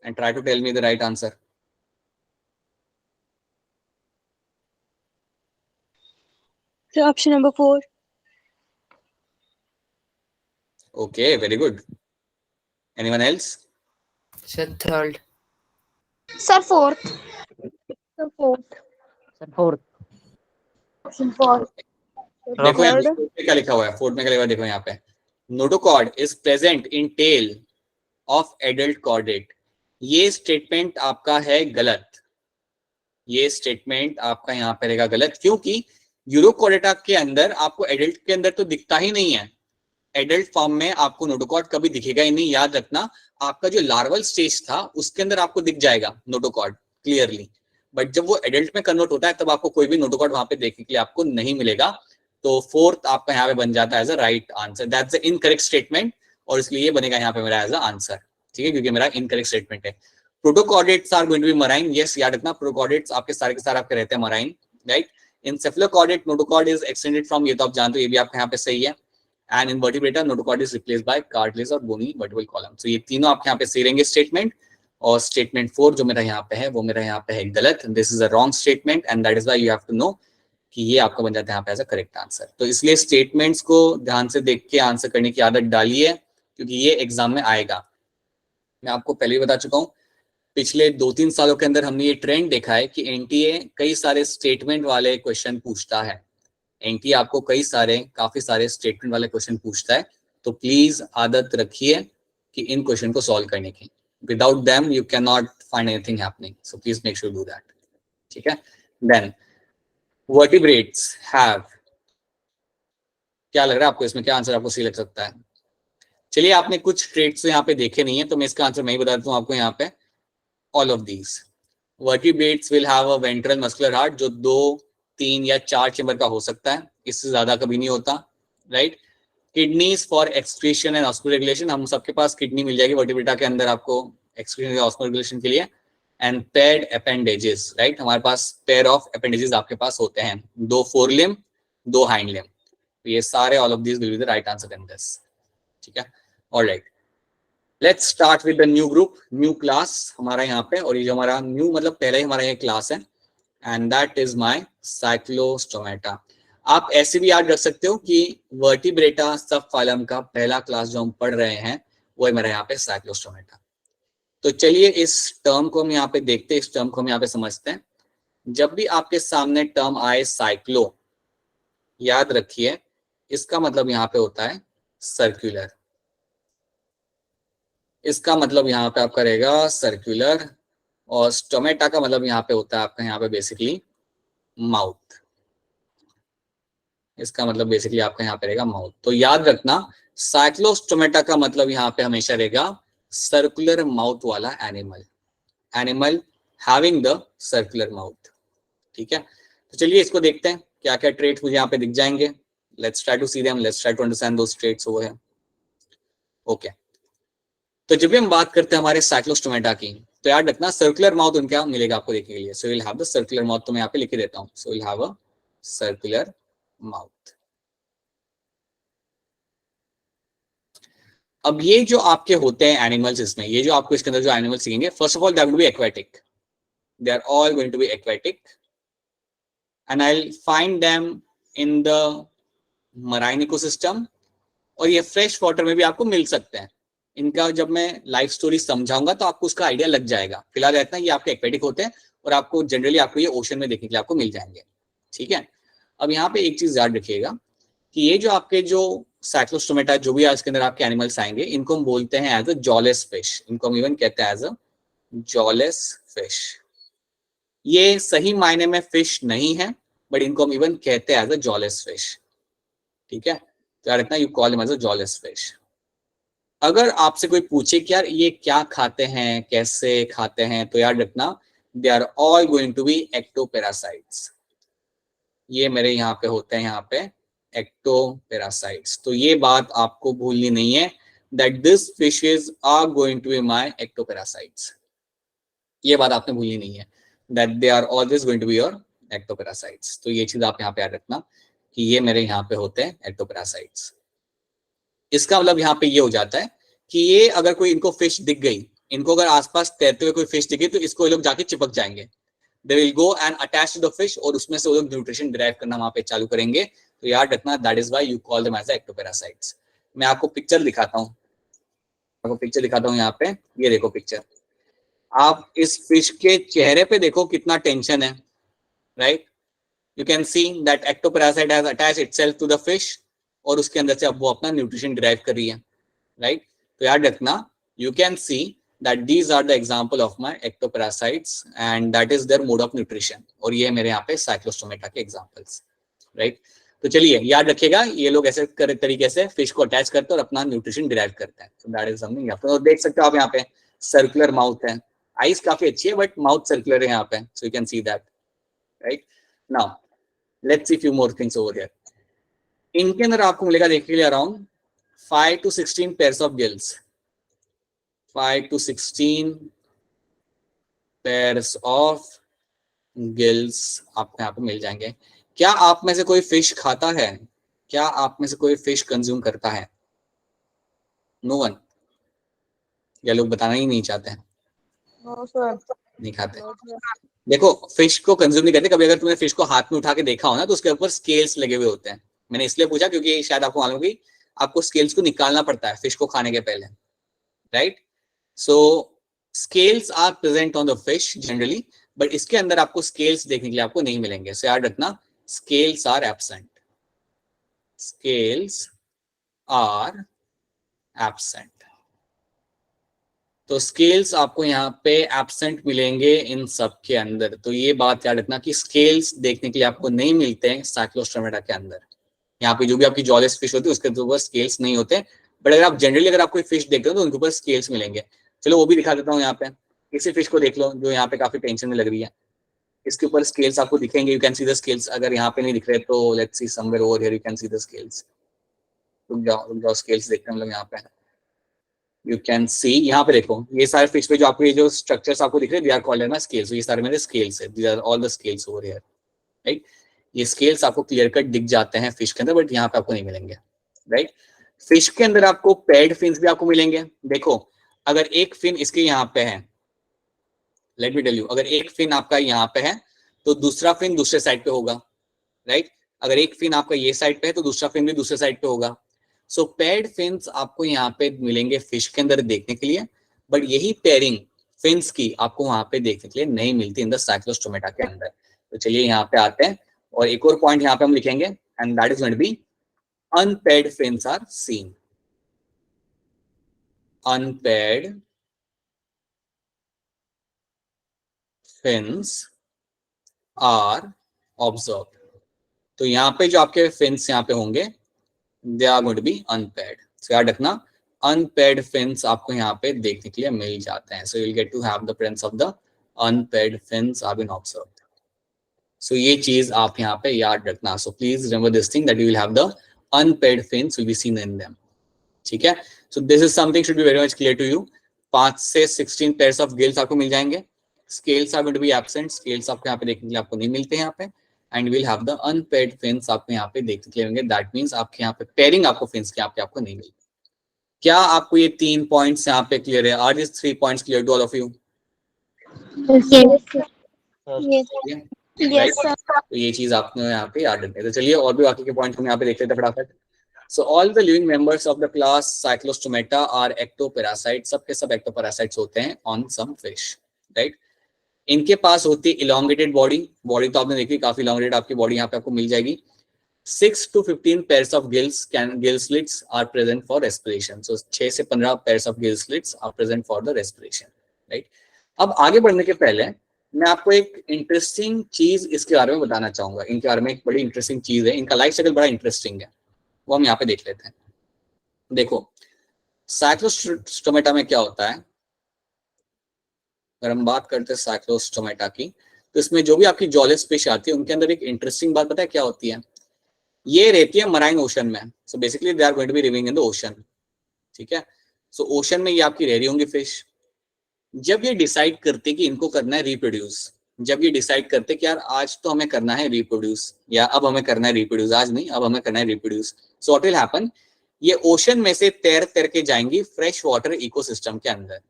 and try to tell me the right answer. So option number 4. Okay, very good. Anyone else? Sir, third. Sir, fourth. देखो यहाँ पे क्या लिखा हुआ है, फोर्थ में क्या लिखा हुआ है, देखो यहाँ पे notochord is present in tail of adult chordate. ये स्टेटमेंट आपका है गलत, ये स्टेटमेंट आपका यहाँ पे रहेगा गलत, क्योंकि यूरोकॉर्डेटा के अंदर आपको एडल्ट के अंदर तो दिखता ही नहीं है। एडल्ट फॉर्म में आपको नोटोकॉर्ड कभी दिखेगा ही नहीं। याद रखना, आपका जो लार्वल स्टेज था उसके अंदर आपको दिख जाएगा नोटोकॉर्ड क्लियरली, बट जब वो एडल्ट में कन्वर्ट होता है तब आपको कोई भी नोटोकॉर्ड वहां पे देखने के लिए आपको नहीं मिलेगा। तो फोर्थ आपका यहाँ पे बन जाता है as a right answer. That's the incorrect statement, और इसलिए ये बनेगा यहाँ पे मेरा एज अ आंसर, ठीक है? क्योंकि मेरा इनकरेक्ट स्टेटमेंट है। Protochordates are going to be marine. Yes, याद रखना, प्रोटोकॉर्डेट्स आपके सारे के सारे आपके रहते हैं marine, right? In cephalochordate notochord is extended from, ये तो आप जानते हो, ये भी आपका यहाँ पे सही है। And invertebrata notochord is replaced by cartilage और बोनी वर्टिब्रल कॉलम। तो ये तीनों आपके यहाँ पे सही रहेंगे स्टेटमेंट, और स्टेटमेंट 4 जो मेरा यहाँ पे है वो मेरा यहाँ पे है गलत। This is a wrong statement and that is why you have to know कि ये आपका बन जाता है यहाँ पे एज अ करेक्ट आंसर। तो इसलिए स्टेटमेंट्स को ध्यान से देख के आंसर करने की आदत डालिए, क्योंकि ये एग्जाम में आएगा। मैं आपको पहले ही बता चुका हूँ, पिछले 2-3 सालों के अंदर हमने ये ट्रेंड देखा है कि एनटीए कई सारे स्टेटमेंट वाले क्वेश्चन पूछता है। एनटीए आपको काफी सारे स्टेटमेंट वाले क्वेश्चन पूछता है, तो प्लीज आदत रखिए कि इन क्वेश्चन को सॉल्व करने की। Without them you can not find anything happening, so please make sure do that. ठीक है, देन वर्टिब्रेट्स हैव, क्या लग रहा है आपको इसमें, क्या आंसर आपको सही लग सकता है? चलिए, आपने कुछ ट्रेड्स यहाँ पे देखे नहीं है, तो मैं इसका आंसर मैं ही बता देता हूँ आपको यहाँ पे। All of these vertebrates will have a ventral muscular heart, जो 2, 3 या 4 चेंबर का हो सकता है, इससे ज्यादा कभी नहीं होता, right. Kidneys for excretion and osmole regulation, हम सबके पास किडनी मिल जाएगी वर्टिब्रेटा के अंदर आपको एक्सक्रीशन या ऑस्मोल रेगुलेशन के लिए। एंड पेयर्ड अपेंडेजेस, राइट, हमारे पास पेयर ऑफ अपेंडेजेस आपके पास होते हैं, 2 फोरलिम 2 हाइंड लिम। ये सारे all of these will be the right answer in this. ठीक है, alright, let's start with the new group, new class हमारा यहाँ पे। और ये जो हमारा न्यू मतलब पहले ही हमारा ये क्लास है, and that is my Cyclostomata. आप ऐसे भी याद रख सकते हो कि वर्टिब्रेटा सब फाइलम का पहला क्लास जो हम पढ़ रहे हैं वो है मेरा यहाँ पे साइक्लोस्टोमेटा। तो चलिए इस टर्म को हम यहाँ पे देखते हैं, इस टर्म को हम यहाँ पे समझते हैं। जब भी आपके सामने टर्म आए साइक्लो, याद रखिए इसका मतलब यहाँ पे होता है सर्कुलर, इसका मतलब यहाँ पे आपका रहेगा सर्कुलर, और स्टोमेटा का मतलब यहाँ पे होता है आपका यहाँ पे बेसिकली माउथ, इसका मतलब बेसिकली आपका यहाँ पे रहेगा माउथ। तो याद रखना साइक्लोस्टोमेटा का मतलब यहाँ पे हमेशा रहेगा सर्कुलर माउथ वाला animal, animal having the circular mouth. ठीक है, तो चलिए इसको देखते हैं क्या क्या ट्रेट्स मुझे यहाँ पे दिख जाएंगे। Let's try to see them, let's try to understand those traits over here. Okay, तो जब भी हम बात करते हैं हमारे साइक्लोस्टोमेटा की, तो याद रखना सर्कुलर माउथ उनका मिलेगा आपको देखने के लिए। So will have the circular mouth, तो मैं यहाँ पे लिख देता हूँ, so will have a circular mouth. अब ये जो आपके होते हैं एनिमल्स, इसमें ये जो आपको इसके अंदर जो एनिमल्स सीखेंगे, first of all they are going to be aquatic, they are all going to be aquatic, and I will find them in the marine ecosystem, और ये फ्रेश वाटर में भी आपको मिल सकते हैं। इनका जब मैं लाइफ स्टोरी समझाऊंगा तो आपको उसका आइडिया लग जाएगा। फिलहाल रहता है ये आपके एक्वेटिक होते हैं, और आपको जनरली आपको ये ओशन में देखने के लिए आपको मिल जाएंगे। ठीक है, अब यहाँ पे एक चीज याद रखिएगा कि ये जो आपके जो साइक्लोस्टोमेटा जो भी इसके अंदर आपके एनिमल्स आएंगे, इनको हम बोलते हैं एज अ जॉलेस फिश, इनको हम इवन कहते हैं एज अ जॉलेस फिश। ये सही मायने में फिश नहीं है, बट इनको हम इवन कहते हैं एज अ जॉलेस फिश। ठीक है, तो याद रखना you call him as a jawless fish. अगर आपसे कोई पूछे कि यार ये क्या खाते हैं, कैसे खाते हैं, तो याद रखना they are all going to be ectoparasites. ये मेरे यहाँ पे होते हैं यहाँ पे एक्टोपैरासाइट्स। तो ये बात आपको भूलनी नहीं है that this fishes are going to be my ectoparasites. ये बात आपने भूलनी नहीं है that they are always going to be your ectoparasites. तो ये चीज आप यहाँ पे याद रखना कि ये मेरे यहाँ पे होते हैं एक्टोपैरासाइट्स। इसका मतलब यहाँ पे ये हो जाता है कि ये अगर कोई इनको फिश दिख गई, इनको अगर आसपास तैरते हुए कोई फिश दिखे, तो इसको ये लोग जाके चिपक जाएंगे, they will go and attach to the fish, और उसमें से वो लोग न्यूट्रिशन डिराइव करना वहां पे चालू करेंगे। तो याद रखना that is why you call them as ectoparasites. मैं आपको पिक्चर दिखाता हूँ, आपको पिक्चर दिखाता हूँ यहाँ पे, ये देखो पिक्चर। आप इस फिश के चेहरे पे देखो कितना टेंशन है, right. You can see that ectoparasite has attached itself to the fish, और उसके अंदर से अब वो अपना न्यूट्रिशन डिराइव कर रही है, राइट। तो याद रखना you can see that these are the example of my ectoparasites and that is their mode of nutrition. और ये मेरे यहाँ पे साइक्लोस्टोमेटा के एग्जांपल्स, राइट। तो चलिए याद रखिएगा ये लोग ऐसे तरीके से फिश को अटैच करते हैं और अपना न्यूट्रिशन डिराइव करते हैं। So that is something. तो देख सकते हो आप यहाँ पे सर्कुलर माउथ है, आईज काफी अच्छी है बट माउथ सर्कुलर है यहाँ पे, so you can see that, right. Now let's see few more things over here. इनके अंदर आपको मिलेगा देखने के लिए around 5 to 16 pairs of gills, 5 to 16 pairs of gills आपको यहाँ पे मिल जाएंगे। क्या आप में से कोई फिश खाता है? क्या आप में से कोई फिश कंज्यूम करता है? नो वन, या लोग बताना ही नहीं चाहते हैं, नो सर। नहीं खाते? देखो, फिश को कंज्यूम नहीं करते। कभी अगर तुमने फिश को हाथ में उठा के देखा हो ना, तो उसके ऊपर स्केल्स लगे हुए होते हैं। मैंने इसलिए पूछा क्योंकि शायद आपको मालूम कि आपको स्केल्स को निकालना पड़ता है फिश को खाने के पहले, right? So scales are present on the fish generally, but इसके अंदर आपको स्केल्स देखने के लिए आपको नहीं मिलेंगे। सो याद रखना, scales are absent, scales are absent. तो स्केल्स आपको यहाँ पे एब्सेंट मिलेंगे इन सब के अंदर। तो ये बात याद रखना कि स्केल्स देखने के लिए आपको नहीं मिलते हैं साइक्लोस्टोमेटा के अंदर। यहाँ पे जो भी आपकी जॉलेस फिश होती है उसके ऊपर स्केल्स नहीं होते, बट अगर आप जनरली अगर आप कोई फिश देखते हो तो उनके ऊपर स्केल्स मिलेंगे। चलो वो भी दिखा देता हूँ। यहाँ पे इसी फिश को देख लो जो यहाँ पे काफी टेंशन में लग रही है, इसके ऊपर स्केल्स आपको दिखेंगे। You can see the scales. अगर यहाँ पे नहीं दिख रहे तो let's see somewhere over here you can see the scales. रुक जाओ स्केल्स देखते हैं हम लोग। यहाँ पे यू कैन सी, यहाँ पे देखो ये सारे फिश पे जो आपको ये जो स्ट्रक्चर्स आपको दिख रहे हैं, they are called as scales. ये सारे मेरे स्केल्स है, these are all the scales over here, right? ये स्केल्स आपको क्लियर कट दिख जाते हैं फिश के अंदर, बट यहाँ पे आपको नहीं मिलेंगे, राइट? फिश के अंदर आपको पेड फिन्स भी आपको मिलेंगे। देखो, अगर एक फिन इसके यहाँ पे है, लेट मी टेल यू, अगर एक फिन आपका यहाँ पे है तो दूसरा फिन दूसरे साइड पे होगा, राइट? अगर एक फिन आपका ये साइड पे है तो दूसरा फिन भी दूसरे साइड पे होगा। सो पेड फिन्स आपको यहाँ पे मिलेंगे फिश के अंदर देखने के लिए, बट यही पेयरिंग फिन्स की आपको वहां पे देखने के लिए नहीं मिलती इन द साइक्लोस्टोमेटा के अंदर। तो चलिए यहाँ पे आते हैं और एक और पॉइंट यहाँ पे हम लिखेंगे, and that is going to be unpaired fins are seen. Unpaired fins are observed. तो यहाँ पे जो आपके फिन्स यहाँ पे होंगे, they are going to be unpaired. So याद रखना, अनपेयर्ड फिन्स आपको यहाँ पे देखने के लिए मिल जाते हैं। So you will get to have the presence of the unpaired fins are been observed. So ये चीज आप यहाँ पे याद रखना। So please remember this thing that you will have the unpaired fins will be seen in them, ठीक है? So this is something should be very much clear to you. 5 से 16 पेयर्स ऑफ गिल्स आपको मिल जाएंगे। Scales are going to B absent, scales आपको यहाँ पे देखने के लिए आपको नहीं मिलते हैं यहाँ पे, and will have the unpaired fins आपको यहाँ पे देखने के लिए होंगे। दैट मींस आपके यहाँ पे पेयरिंग आपको फिन्स की आपको नहीं मिलती। क्या आपको ये 3 पॉइंट्स यहाँ पे क्लियर है? Are this 3 points clear to all of you? Yes, sir. तो ये चीज आपने यहाँ पे याद रखनी है। तो चलिए और भी बाकी के पॉइंट हम यहाँ पे देख लेते हैं फटाफट। So all the living members of the class cyclostomata are ectoparasite. सब के सब एक्टोपैरासाइट्स होते हैं ऑन सम फिश, राइट? इनके पास होती है इलोंगेटेड बॉडी। बॉडी तो आपने देखी, काफी इलोंगेटेड आपकी बॉडी यहाँ पे आपको मिल जाएगी। 6 to 15 pairs of gill slits are present for respiration. So 6 से 15 pairs of gill slits are present for the respiration, right? अब आगे बढ़ने के पहले मैं आपको एक इंटरेस्टिंग चीज इसके बारे में बताना चाहूंगा। इनके बारे में एक बड़ी इंटरेस्टिंग चीज है, इनका लाइफ साइकिल बड़ा इंटरेस्टिंग है, वो हम यहाँ पे देख लेते हैं। देखो, साइक्लोस्टोमेटा में क्या होता है, अगर हम बात करते हैं साइक्लोस्टोमेटा की, तो इसमें जो भी आपकी जॉलेस फिश आती है उनके अंदर एक इंटरेस्टिंग बात पता है क्या होती है? ये रहती है मराइन ओशन में। So basically they are going to be living in the ocean, ठीक है? सो ओशन में ये आपकी रह रही होंगी फिश। जब ये डिसाइड करते कि इनको करना है रिप्रोड्यूस, जब ये डिसाइड करते कि यार आज तो हमें करना है रिप्रोड्यूस, या अब हमें करना है रिप्रोड्यूस, आज नहीं अब हमें करना है reproduce, so what will happen, ये ओशन में से तैर तैर के जाएंगी फ्रेश वाटर इकोसिस्टम के अंदर।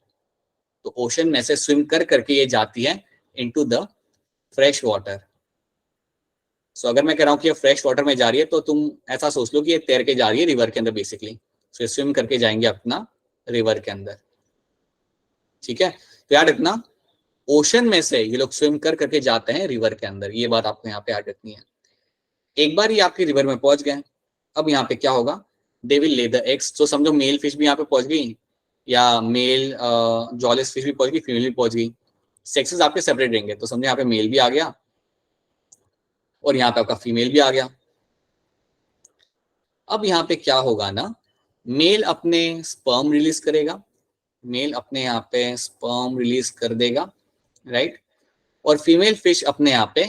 तो ओशन में से स्विम कर करके ये जाती है इनटू द फ्रेश वाटर। सो अगर मैं कह रहा हूँ कि ये फ्रेश वाटर में जा रही है, तो तुम ऐसा सोच लो कि ये तैर के जा रही है रिवर के अंदर बेसिकली। सो स्विम करके जाएंगे अपना रिवर के अंदर, ठीक है? तो याद रखना, ओशन में से ये लोग स्विम कर करके जाते हैं रिवर के अंदर। ये बात आपको यहाँ पे याद रखनी है। एक बार ये आपकी रिवर में पहुंच गए, अब यहाँ पे क्या होगा, they will lay the eggs. तो समझो मेल फिश भी यहाँ पे पहुंच गई, या मेल जॉलेस फिश भी पहुंच गई, फीमेल भी पहुंच गई। सेक्सेस आपके सेपरेट रहेंगे, तो समझो यहाँ पे मेल भी आ गया और यहाँ पे आपका फीमेल भी आ गया। अब यहाँ पे क्या होगा ना, मेल अपने स्पर्म रिलीज करेगा, मेल अपने यहाँ पे स्पर्म रिलीज कर देगा, राइट? और फीमेल फिश अपने यहाँ पे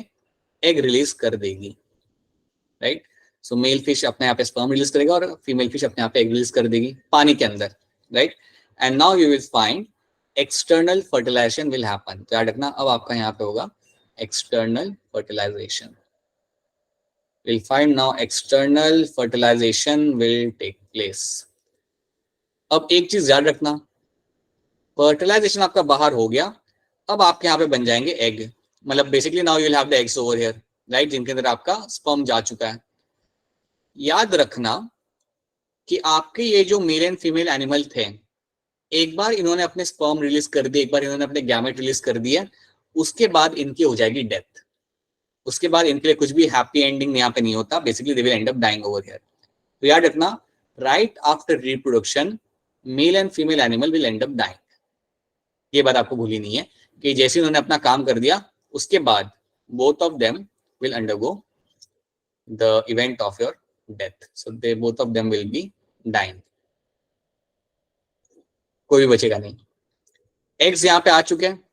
एग रिलीज कर देगी, राइट? सो मेल फिश अपने यहाँ पे स्पर्म रिलीज करेगा और फीमेल फिश अपने यहाँ पे एग रिलीज कर देगी पानी के अंदर, right? And now you will find external fertilization will happen. तो याद रखना, अब आपका यहाँ पे होगा external fertilization. we'll find now external fertilization will take place. अब एक चीज याद रखना, फर्टिलाइजेशन आपका बाहर हो गया, अब आपके यहाँ पे बन जाएंगे एग, मतलब basically now you will have the eggs over here, right, जिनके अंदर आपका स्पर्म जा चुका है। याद रखना कि आपके ये जो मेल एंड फीमेल एनिमल थे, एक बार इन्होंने अपने स्पर्म रिलीज कर दिए, एक बार इन्होंने अपने गैमेट रिलीज कर दिया, उसके बाद इनकी हो जाएगी डेथ। उसके बाद इनके लिए कुछ भी हैप्पी एंडिंग यहाँ पे नहीं होता, basically they will end up dying over here. तो याद रखना, right after reproduction male and female animal will end up dying. ये बात आपको भूली नहीं है कि जैसे उन्होंने अपना काम कर दिया, उसके बाद both of them will undergo the event of your death, so they both of them will be dying, कोई भी बचेगा नहीं। एग्स यहाँ पे आ चुके हैं,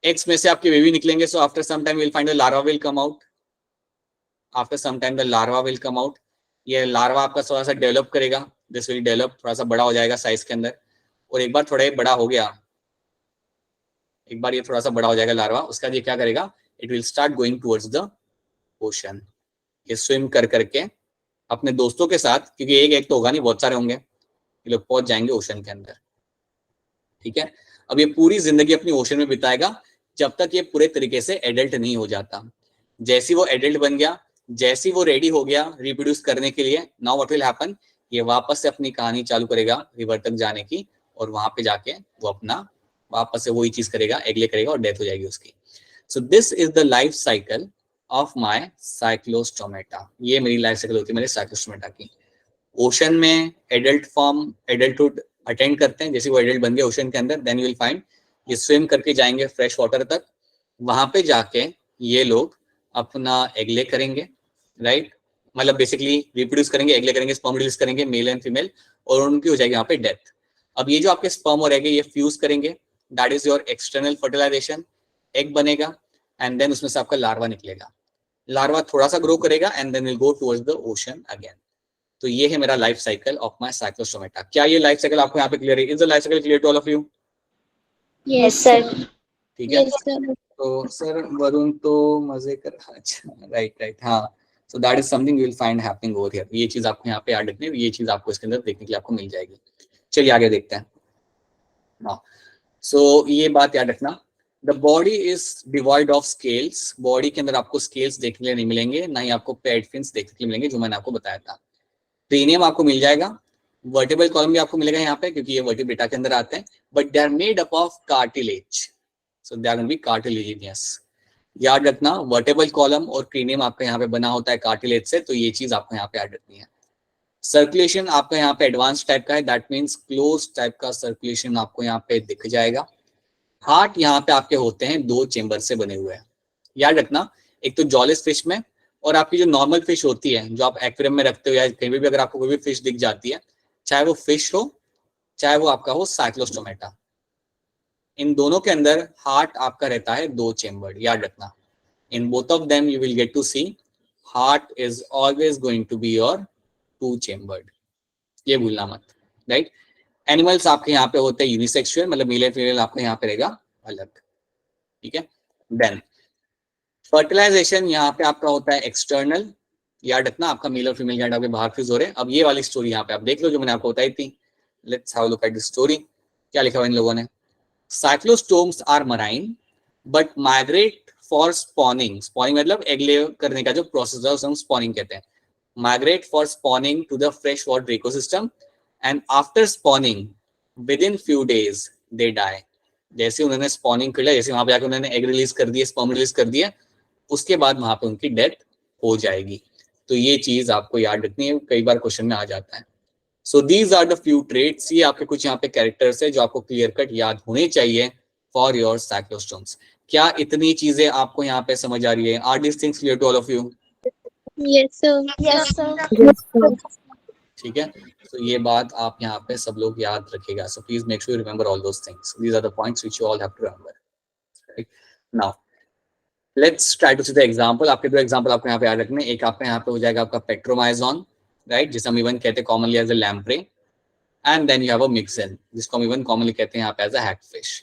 एग्स में से आपके बेबी निकलेंगे, so after some time will find the larva will come out, after some time the larva will come out. ये लार्वा आपका थोड़ा सा डेवलप करेगा, दिस विल डेवलप, थोड़ा सा बड़ा हो जाएगा साइज के अंदर, और एक बार थोड़ा ये बड़ा हो गया, एक बार ये थोड़ा सा बड़ा हो जाएगा लार्वा, उसका ये क्या करेगा, it will start going towards the ocean. ये स्विम कर करके अपने दोस्तों के साथ, क्योंकि एक तो होगा नहीं, बहुत सारे होंगे, ये लोग पहुंच जाएंगे ओशन के अंदर, ठीक है। अब ये पूरी जिंदगी अपनी ओशन में बिताएगा जब तक ये पूरे तरीके से एडल्ट नहीं हो जाता। जैसे वो एडल्ट बन गया, जैसे वो रेडी हो गया रिप्रोड्यूस करने के लिए, नाउ व्हाट विल हैपन, ये वापस से अपनी कहानी चालू करेगा रिवर तक जाने की, और वहां पे जाके वो अपना वापस से वही चीज करेगा, एग ले करेगा और डेथ हो जाएगी उसकी। सो this is the life cycle of my Cyclostomata. ये मेरी लाइफ साइकिल होती है मेरे साइक्लोस्टोमेटा की। ओशन में एडल्ट फॉर्म, एडल्टहुड अटेंड करते हैं, जैसे वो एडल्ट बन गए ओशन के अंदर, देन यू विल फाइंड ये स्विम करके जाएंगे फ्रेश वाटर तक, वहां पे जाके ये लोग अपना एग ले करेंगे, राइट, मतलब बेसिकली रिप्रोड्यूस करेंगे, एग ले करेंगे, स्पर्म रिलीज करेंगे मेल एंड फीमेल, और उनकी हो जाएगी यहाँ पे डेथ। अब ये जो आपके स्पर्म और एग है ये फ्यूज करेंगे, that is your external fertilization, egg बनेगा एंड देन उसमें से आपका लार्वा निकलेगा, लार्वा थोड़ा सा ग्रो करेगा and then will go towards the ocean again. तो ये है मेरा life cycle of my cyclostomata. क्या ये लाइफ साइकिल आपको यहाँ पे क्लियर है? Is the life cycle clear to all of you? Yes, sir. ठीक है। Yes, sir. तो सर वरुण तो मजे कर, अच्छा राइट, हाँ, so that is something you will find happening over here. ये चीज आपको यहाँ पे याद रखनी है, ये चीज आपको इसके अंदर देखने के लिए आपको मिल जाएगी। चलिए आगे देखते हैं। हाँ, सो ये बात याद रखना, the body is divide of scales. Body के अंदर आपको स्केल्स देखने के लिए नहीं मिलेंगे, ना ही आपको पैड फिन्स देखने के लिए मिलेंगे, जो मैंने आपको बताया था। क्रेनियम आपको मिल जाएगा, वर्टिब्रल कॉलम भी आपको मिलेगा यहाँ पे, क्योंकि ये वर्टिब्रेटा के अंदर आते हैं, but they are made up of cartilage, so they are going to be cartilaginous. याद रखना, वर्टिब्रल कॉलम और क्रेनियम आपका यहाँ पे बना होता है कार्टिलेज से, तो ये चीज आपको यहाँ पे याद रखनी है। सर्कुलेशन आपका यहाँ पे एडवांस टाइप का है, दैट मीन्स क्लोज टाइप का सर्कुलेशन आपको यहाँ पे दिख जाएगा। हार्ट यहाँ पे आपके होते हैं 2 चेंबर से बने हुए हैं। याद रखना, एक तो जॉलेस फिश में, और आपकी जो नॉर्मल फिश होती है जो आप एक्वेरियम में रखते हो या कहीं भी अगर आपको कोई भी फिश दिख जाती है, चाहे वो फिश हो चाहे वो आपका हो साइक्लोस्टोमेटा, इन दोनों के अंदर हार्ट आपका रहता है 2 चेंबर्ड। याद रखना, in both of them you will get to see heart is always going to be your 2 chambered, ये भूलना मत, राइट। एनिमल्स आपके यहाँ पे होते हैं यूनिसेक्सुअल, मतलब मेल एंड फीमेल आपके यहाँ पे रहेगा अलग, ठीक है। देन फर्टिलाइजेशन यहाँ पे आपका होता है एक्सटर्नल। याद रखना, आपका मेल और फीमेल गैंड आपके बाहर फ्यूज हो रहे हैं। अब ये वाली स्टोरी यहाँ पे आप देख लो जो मैंने आपको बताई थी। Let's have a look at the story. क्या लिखा हुआ इन लोगों ने, cyclostomes are marine but migrate for spawning. Spawning मतलब एग ले करने का जो प्रोसेस है उसे हम स्पॉनिंग कहते हैं। Migrate for spawning to the fresh water ecosystem and after spawning within few days they die. जैसे उन्होंने स्पॉनिंग कर लिया, जैसे वहां पे जाकर उन्होंने एग रिलीज कर दिए, स्पर्म रिलीज कर दिया, उसके बाद वहां पे उनकी डेथ हो जाएगी। तो ये चीज आपको याद रखनी है, कई बार क्वेश्चन में आ जाता है। So these are the few traits, ये आपके कुछ यहाँ पे कैरेक्टर्स है जो आपको क्लियर कट याद होने चाहिए फॉर योर साइक्लोस्टोम्स। क्या इतनी चीजें आपको यहाँ पे समझ आ रही है? Are these things clear to all of you? Yes, sir. Yes, sir. ठीक है, तो ये बात आप यहाँ पे सब लोग याद रखेगा। So please make sure you remember all those things. These are the points which you all have to remember, right. Now let's try to see the example. आपके 2 एग्जांपल आपको यहाँ पे याद रखने। एक आपका यहाँ पे हो जाएगा आपका पेट्रोमाइजोन, राइट, जिसे हम इवन कहते हैं commonly as a lamprey, and then you have a myxine, जिसको हम इवन कॉमनली कहते हैं यहाँ पे एज अ हैगफिश।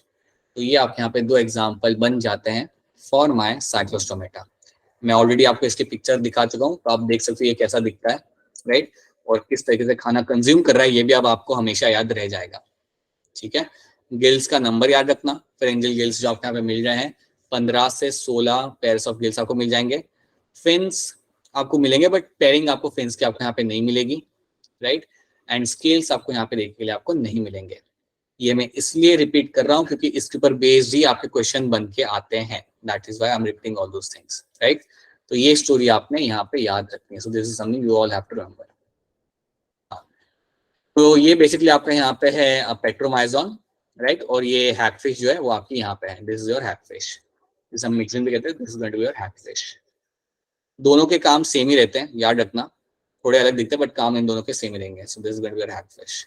तो ये आपके यहाँ पे 2 एग्जांपल बन जाते हैं फॉर माय साइक्लोस्टोमेटा। मैं ऑलरेडी आपको इसकी पिक्चर दिखा चुका हूँ, तो आप देख सकते हो ये कैसा दिखता है, राइट, और किस तरीके से खाना कंज्यूम कर रहा है, ये भी अब आपको हमेशा याद रह जाएगा, ठीक है। गिल्स का नंबर याद रखना, फेरेंजियल गिल्स जो आपको यहाँ पे मिल रहे हैं 15 से 16 पेयर्स ऑफ गिल्स आपको मिल जाएंगे। फिन्स आपको मिलेंगे बट पेयरिंग आपको फिन्स की आपको यहाँ पे नहीं मिलेगी, राइट, एंड स्केल्स आपको यहाँ पे देखने के लिए आपको नहीं मिलेंगे। ये मैं इसलिए रिपीट कर रहा हूँ क्योंकि इसके ऊपर बेस्ड ही आपके क्वेश्चन बन के आते हैं, that is why I am repeating all those things, right. तो ये स्टोरी आपने यहाँ पे याद रखनी है, so this is something you all have to remember. तो ये बेसिकली आपका यहाँ पे है पेट्रोमाइजोन, राइट, और ये हैगफिश जो है वो आपकी यहाँ पे है, दिस इज योर हैगफिश, जिसे हम मिक्सिंग भी कहते हैं, this is going to be your hagfish. दोनों के काम सेम ही रहते हैं, याद रखना, थोड़े अलग दिखते हैं बट काम इन दोनों के सेम ही रहेंगे। So this is going to be your hagfish,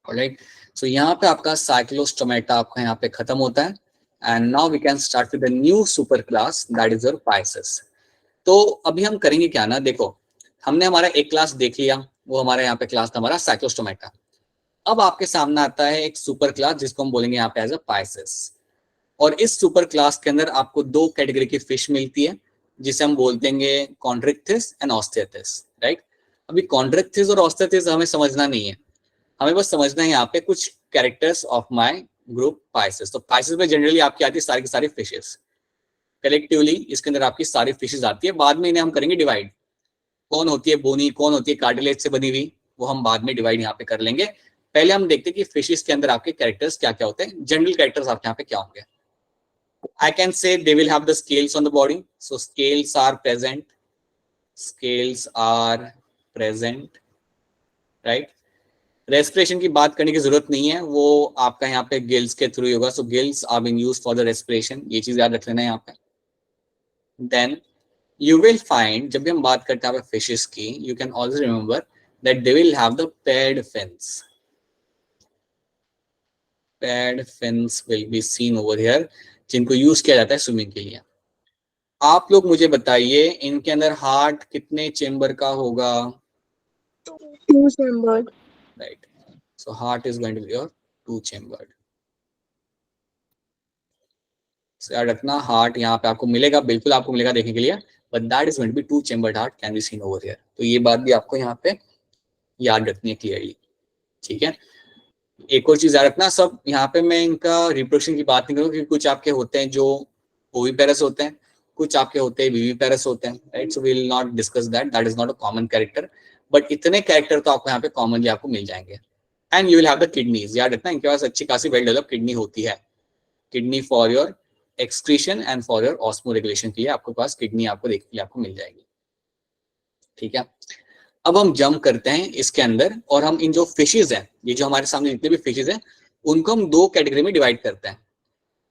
alright. So यहाँ पे आपका साइक्लोस्टोमेटा आपका यहाँ पे खत्म होता है, and now we can start with the new super class, that is your pisces. तो अभी हम करेंगे क्या ना, देखो हमने हमारा एक क्लास देख लिया, वो हमारा यहाँ पे क्लास था हमारा साइक्लोस्टोमेटा। अब आपके सामने आता है एक सुपर क्लास जिसको हम बोलेंगे यहाँ पे एज अ पाइसेस, और इस सुपर क्लास के अंदर आपको दो कैटेगरी की फिश मिलती है जिसे हम बोलते हैं कॉन्ड्रिक्थिस एंड ऑस्टियाथिस, राइट। अभी कॉन्ड्रिक्थिस और ऑस्टियाथिस हमें समझना नहीं है, हमें बस समझना है यहाँ पे कुछ characters of my group Pisces. तो पाइसेस में जनरली आपकी आती है सारी की सारी फिशेस, कलेक्टिवली इसके अंदर आपकी सारी फिशेस आती है। बाद में इन्हें हम करेंगे डिवाइड, कौन होती है बोनी, कौन होती है कार्टिलेज से बनी हुई, वो हम बाद में डिवाइड यहाँ पे कर लेंगे। पहले हम देखते हैं कि फिशेस के अंदर आपके कैरेक्टर्स क्या क्या होते हैं, जनरल कैरेक्टर्स आपके यहाँ पे क्या होंगे। I can say they will have the scales on the body, so scales are present, right। Respiration की बात करने की जरूरत नहीं है, वो आपका यहाँ पे गिल्स के थ्रू होगा, so gills are being used for the respiration, ये चीज याद रख लेना है यहाँ पे। देन you will find, जब भी हम बात करते हैं फिशेस की, you can always remember that they will have the paired fins. Paired fins will be seen over here, जिनको यूज किया जाता है स्विमिंग के लिए। आप लोग मुझे बताइए इनके अंदर हार्ट कितने चेंबर का होगा? 2 chambered. Right. So heart is going to be your 2 chambered. So याद रखना हार्ट यहाँ पे आपको मिलेगा, बिल्कुल आपको मिलेगा देखने के लिए, but that is going to be 2 chambered heart can be seen over here. तो ये बात भी आपको यहाँ पे याद रखनी है क्लियरली, ठीक है। एक और चीज याद रखना, सब यहाँ पे मैं इनका रिप्रोडक्शन की बात नहीं करूँगा क्योंकि कुछ आपके होते हैं जो ओविपेरस होते हैं, कुछ आपके होते हैं विविपेरस होते हैं, right. So we will not discuss that is not a common character, but इतने कैरेक्टर तो आपको यहाँ पे कॉमनली आपको मिल जाएंगे। And you will have the kidneys, याद रखना इनके पास अच्छी खासी वेल डेवलप किडनी होती है, kidney for your excretion and for your osmo regulation के लिए आपके पास किडनी आपको देखने के लिए आपको मिल जाएगी, ठीक है। अब हम जंप करते हैं इसके अंदर और हम इन जो फिशेज हैं, ये जो हमारे सामने जितने भी फिशेज हैं उनको हम 2 कैटेगरी में डिवाइड करते हैं।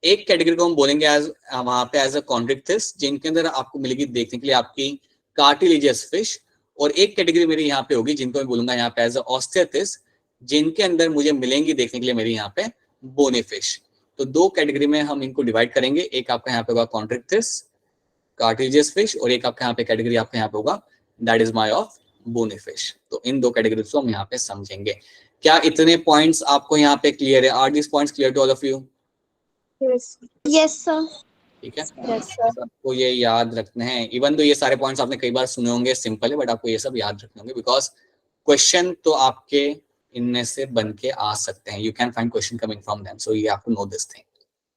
एक कैटेगरी को हम बोलेंगे एज वहां पे एज अ कॉन्ड्रिक्थिस, जिनके अंदर आपको मिलेगी देखने के लिए आपकी कार्टिलेजियस फिश, और एक कैटेगरी मेरी यहाँ पे होगी जिनको मैं बोलूंगा यहाँ पे एज अ ऑस्टियाथिस, जिनके अंदर मुझे मिलेंगी देखने के लिए मेरी यहाँ पे बोनी फिश। तो 2 कैटेगरी में हम इनको डिवाइड करेंगे, एक आपका यहाँ पे होगा कॉन्ड्रिक्थिस कार्टिलेजियस फिश, और एक आपका यहाँ पे कैटेगरी आपका यहाँ पे होगा that is my of bony fish. तो इन 2 कैटेगरीज को हम यहाँ पे समझेंगे। क्या इतने पॉइंट्स आपको यहाँ पे क्लियर है? Are this points clear to all of you? Yes, sir. ठीक है, Yes, sir. आपको ये याद रखना है। इवन तो ये सारे पॉइंट्स आपने कई बार सुने होंगे, सिंपल है, बट आपको ये सब याद रखने होंगे बिकॉज क्वेश्चन तो आपके इनमें से बन के आ सकते हैं, you can find question coming from them, so you have to know this thing,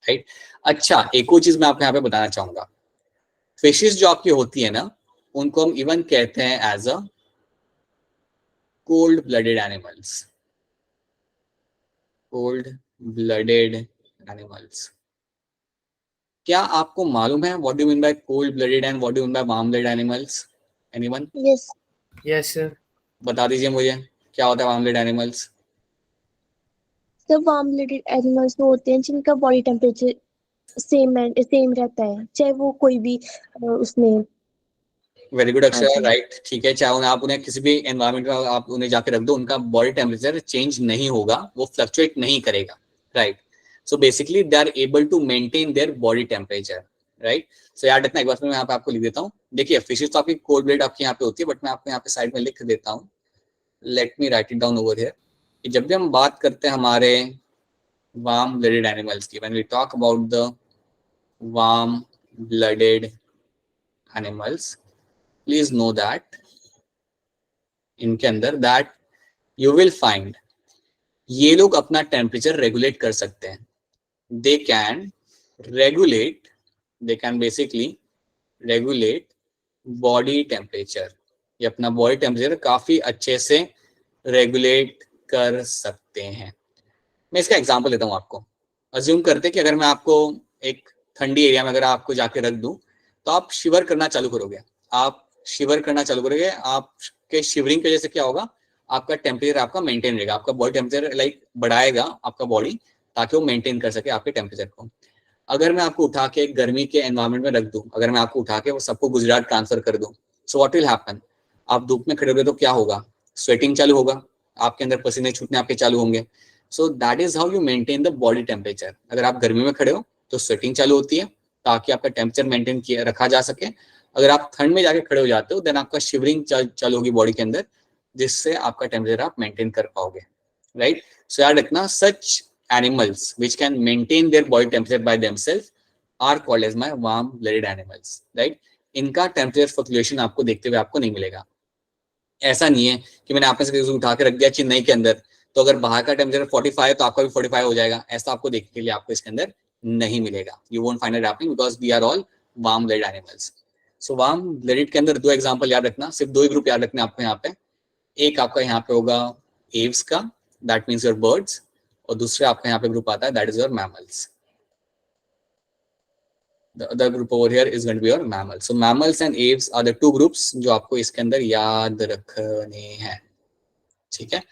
right. अच्छा, एक और चीज मैं आपको यहाँ पे बताना चाहूंगा, फिशेस जो आपकी होती है ना उनको हम इवन कहते हैं as a cold blooded animals, cold blooded animals. क्या आपको मालूम है what do you mean by cold blooded and what do you mean by warm blooded animals? Anyone? Yes. Yes, sir. बता दीजिए मुझे क्या होता है warm blooded animals? The warm-blooded animals वो होते हैं जिनका बॉडी टेम्परेचर सेम रहता है, चाहे वो कोई भी उसमें। वेरी गुड अक्षर, हाँ जी। राइट, ठीक है। चाहे उन्हें आप उन्हें किसी भी एनवायरनमेंट में आप उन्हें जाके रख दो, उनका बॉडी टेम्परेचर चेंज नहीं होगा, वो फ्लक्चुएट नहीं करेगा, right. So basically they are able to maintain their body temperature, right. So याद रखना, एक बार मैं यहाँ पे आपको लिख देता हूँ। देखिए फिशेस तो आपकी कोल्ड ब्लडेड आपकी यहाँ पे होती है, बट मैं आपको यहाँ पे साइड में लिख देता हूँ, let me write it down over here. जब भी हम बात करते हैं हमारे वार्म ब्लडेड एनिमल्स की, when we talk about the warm blooded animals, please know that इनके अंदर that you will find ये लोग अपना टेम्परेचर रेगुलेट कर सकते हैं. They can regulate, they can basically regulate body temperature. ये अपना बॉडी टेम्परेचर काफी अच्छे से रेगुलेट कर सकते हैं. मैं इसका एग्जांपल लेता हूँ आपको. अज्यूम करते कि अगर मैं आपको एक ठंडी एरिया में अगर आपको जाके रख दूं तो आप शिवर करना चालू करोगे. आप शिवर करना चालू करोगे. आपके शिवरिंग की वजह से क्या होगा, आपका टेम्परेचर आपका मेंटेन रहेगा. आपका बॉडी टेम्परेचर लाइक बढ़ाएगा आपका बॉडी ताकि वो मेंटेन कर सके आपके टेम्परेचर को. अगर मैं आपको उठा के गर्मी के एनवायरमेंट में रख दूं, अगर मैं आपको उठा के वो सबको गुजरात ट्रांसफर कर दूं, सो व्हाट विल हैपन, आप धूप में खड़े होगे तो क्या होगा, स्वेटिंग चालू होगा, आपके अंदर पसीने छूटने आपके चालू होंगे. सो that is how you maintain the body temperature. अगर आप गर्मी में खड़े हो तो स्वेटिंग चालू होती है ताकि आपका टेम्परेचर मेंटेन किया रखा जा सके. अगर आप ठंड में जाके खड़े हो जाते हो देन आपका शिवरिंग चालू होगी बॉडी के अंदर, जिससे आपका टेम्परेचर आप मेंटेन कर पाओगे. राइट. सो याद रखना, such animals which can maintain their body temperature by themselves are called as my warm blooded animals. Right. इनका टेम्परेचर फ्लक्चुएशन आपको देखते हुए आपको नहीं मिलेगा. ऐसा नहीं है कि मैंने आप में से किसी को उठा के रख दिया चेन्नई के अंदर, तो अगर बाहर का टेम्परेचर 45 है तो आपका भी 45 हो जाएगा. ऐसा आपको देखने के लिए आपको इसके अंदर नहीं मिलेगा. You won't find it happening because we are all warm blooded animals. So warm blooded के अंदर दो एग्जांपल याद रखना, सिर्फ दो ही ग्रुप याद रखने आपको यहाँ पे. एक आपका यहाँ पे होगा एव्स का, दैट मीन्स योर बर्ड्स, और दूसरे आपका यहाँ पे ग्रुप आता है that is your mammals. The other group over here is going to be your mammals. So mammals and aves are the two groups जो आपको इसके अंदर याद रखने हैं. ठीक है.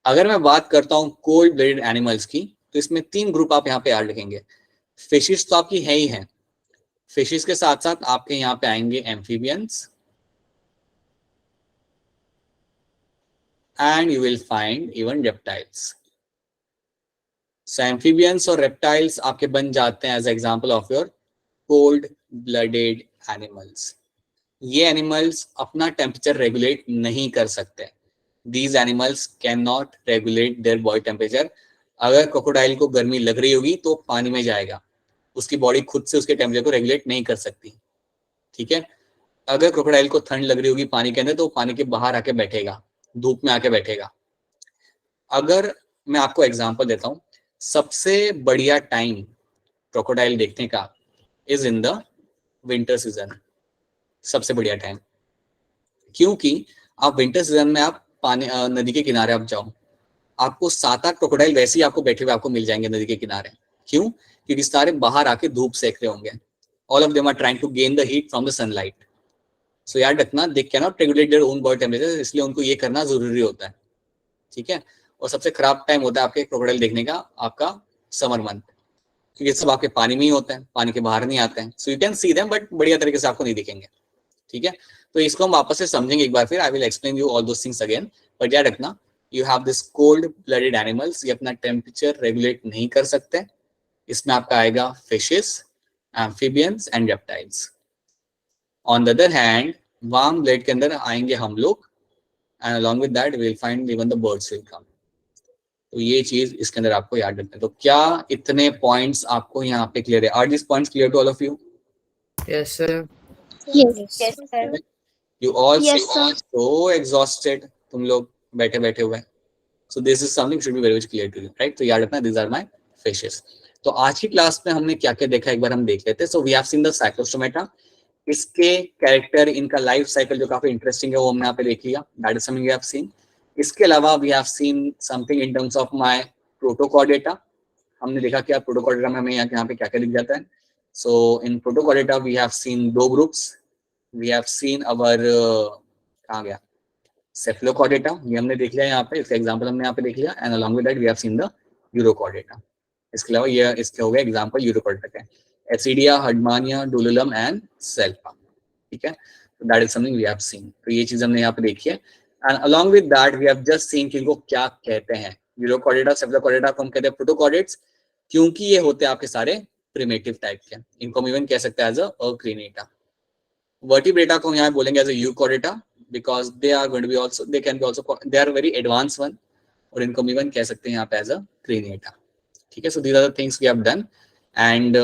अगर मैं बात करता हूँ कोल्ड ब्लडेड एनिमल्स की, तो इसमें तीन ग्रुप आप यहाँ पे याद रखेंगे. फिशेस तो आपकी है ही है. फिशेस के साथ साथ आपके यहाँ पे आएंगे amphibians, and you will find even reptiles. So amphibians और reptiles आपके बन जाते हैं as example of your cold blooded animals. ये animals अपना temperature regulate नहीं कर सकते. These animals cannot regulate their body temperature. अगर crocodile को गर्मी लग रही होगी तो पानी में जाएगा, उसकी बॉडी खुद से उसके टेम्परेचर को रेगुलेट नहीं कर सकती. ठीक है. अगर क्रोकोडाइल को ठंड लग रही होगी पानी के अंदर तो पानी के बाहर आके बैठेगा, धूप में आके बैठेगा. अगर मैं आपको एग्जांपल देता हूं, सबसे बढ़िया टाइम क्रोकोडाइल देखने का is in the winter season. सबसे बढ़िया टाइम, क्योंकि आप विंटर सीजन में आप पानी नदी के किनारे आप जाओ, आपको 7-8 क्रोकोडाइल वैसे ही आपको बैठे हुए आपको मिल जाएंगे नदी के किनारे. क्यों? क्योंकि सारे बाहर आके धूप सेक रहे होंगे. All of them are trying to gain the heat from the sunlight. So याद रखना, they can not regulate their own body temperature, इसलिए उनको ये करना जरूरी होता है. ठीक है. और सबसे खराब टाइम होता है आपके क्रोकोडाइल देखने का आपका समर मंथ, क्योंकि ये सब आपके पानी में ही होते हैं, पानी के बाहर नहीं आते हैं. So you can see them but बढ़िया तरीके से आपको नहीं दिखेंगे. ठीक है. तो इसको हम वापस से समझेंगे एक बार फिर. I will explain you all those things again. But याद रखना, you have this cold blooded animals, ये अपना टेम्परेचर रेगुलेट नहीं कर सकते. इसमें आपका आएगा fishes, amphibians and reptiles. On the other hand warm blood के अंदर आएंगे हम लोग, and along with that we will find even the birds will come. तो ये चीज इसके अंदर आपको याद रखना है. तो क्या इतने पॉइंट्स आपको यहाँ पे क्लियर है? Are this points clear to all of you? Yes, sir. Yes. Yes, sir. You all Yes, sir. so exhausted, तुम लोग बैठे बैठे हुए. So this is something should be very much clear to you, right? तो याद रखना, these are my fishes. तो आज की क्लास में हमने क्या क्या देखा एक बार हम देख लेते हैं. So we have seen the cyclostomata. इसके कैरेक्टर, इनका लाइफ साइकिल जो काफी इंटरेस्टिंग है वो हमने यहाँ पे देख लिया. That is something we have seen. इसके अलावा we have seen something in terms of my protochordata. हमने देखा कि प्रोटोकॉर्डेटा में हमें यहाँ पे क्या क्या दिख जाता है. So in protochordata we have seen दो groups. We have seen our कहाँ गया, cephalochordata, ये हमने देख लिया यहाँ पे, इसका एग्जांपल हमने यहाँ पे देख लिया. And along with that we have seen the urochordata. इसके अलावा ये इसके हो गया एग्जांपल यूरोकॉर्डेटा का, एसिडिया, हडमानिया, डुलुलम एंड सेल्फा. ठीक है. So that is something we have seen. तो ये चीज हमने यहाँ पे देखी है. And along with that we have just seen कि इनको क्या कहते हैं. यूरोकॉर्डेटा, सेफलोकॉर्डेटा को हम कहते हैं प्रोटोकॉर्डेट्स, क्योंकि ये होते हैं आपके सारे प्रिमिटिव टाइप के. इनको हम इवन कह सकते हैं एज अक्रीनेटा. वर्टिब्रेटा को हम यहाँ बोलेंगे as a urochordata because they are going to be also, they can be also, they are very advance one, और इनको हम इवन कह सकते हैं यहाँ पे एज अ क्रीनेटा. ठीक है. So these are the things we have done. And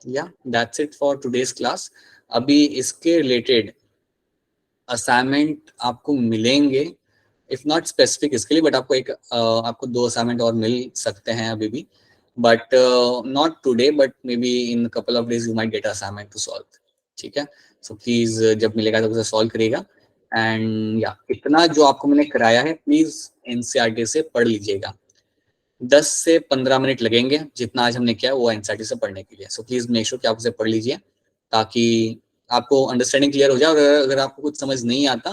yeah that's it for today's class. अभी इसके रिलेटेड असाइनमेंट आपको मिलेंगे, इफ नॉट स्पेसिफिक इसके लिए, बट आपको आपको 2 असाइनमेंट और मिल सकते हैं अभी भी, but not today, but maybe in couple of days you might get assignment to solve. ठीक है, सो प्लीज जब मिलेगा तो उसे सॉल्व करिएगा। एंड या इतना जो आपको मैंने कराया है प्लीज एनसीईआरटी से पढ़ लीजिएगा। 10 से 15 मिनट लगेंगे जितना आज हमने किया वो एनसीईआरटी से पढ़ने के लिए। सो प्लीज मेक श्योर कि आप उसे पढ़ लीजिए ताकि आपको अंडरस्टैंडिंग क्लियर हो जाए। और अगर आपको कुछ समझ नहीं आता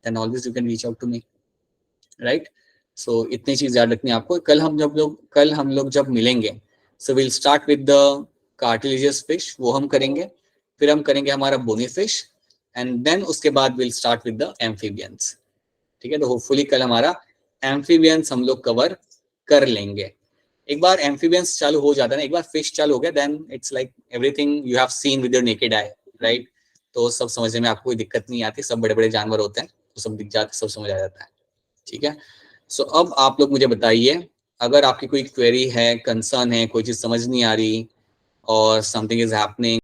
then always you can reach out to me, right. So इतनी चीज याद रखनी है आपको। कल हम लोग जब मिलेंगे so will start with the cartilaginous fish, वो हम करेंगे। फिर हम करेंगे हमारा बोनी फिश एंड देन उसके बाद will start with the amphibians. ठीक है, तो होपफुली कल हमारा एम्फीबियंस हम लोग कवर कर लेंगे। एक बार एम्फीबियंस चालू हो जाता है ना, एक बार फिश चालू हो गया then it's like everything you have seen with your naked eye, right. तो सब समझने में आपको कोई दिक्कत नहीं आती, सब बड़े बड़े जानवर होते हैं तो सब दिख जाते, सब समझ आ जाता है। ठीक है, सो अब आप लोग मुझे बताइए अगर आपकी कोई क्वेरी है, कंसर्न है, कोई चीज समझ नहीं आ रही और समथिंग इज हैपनिंग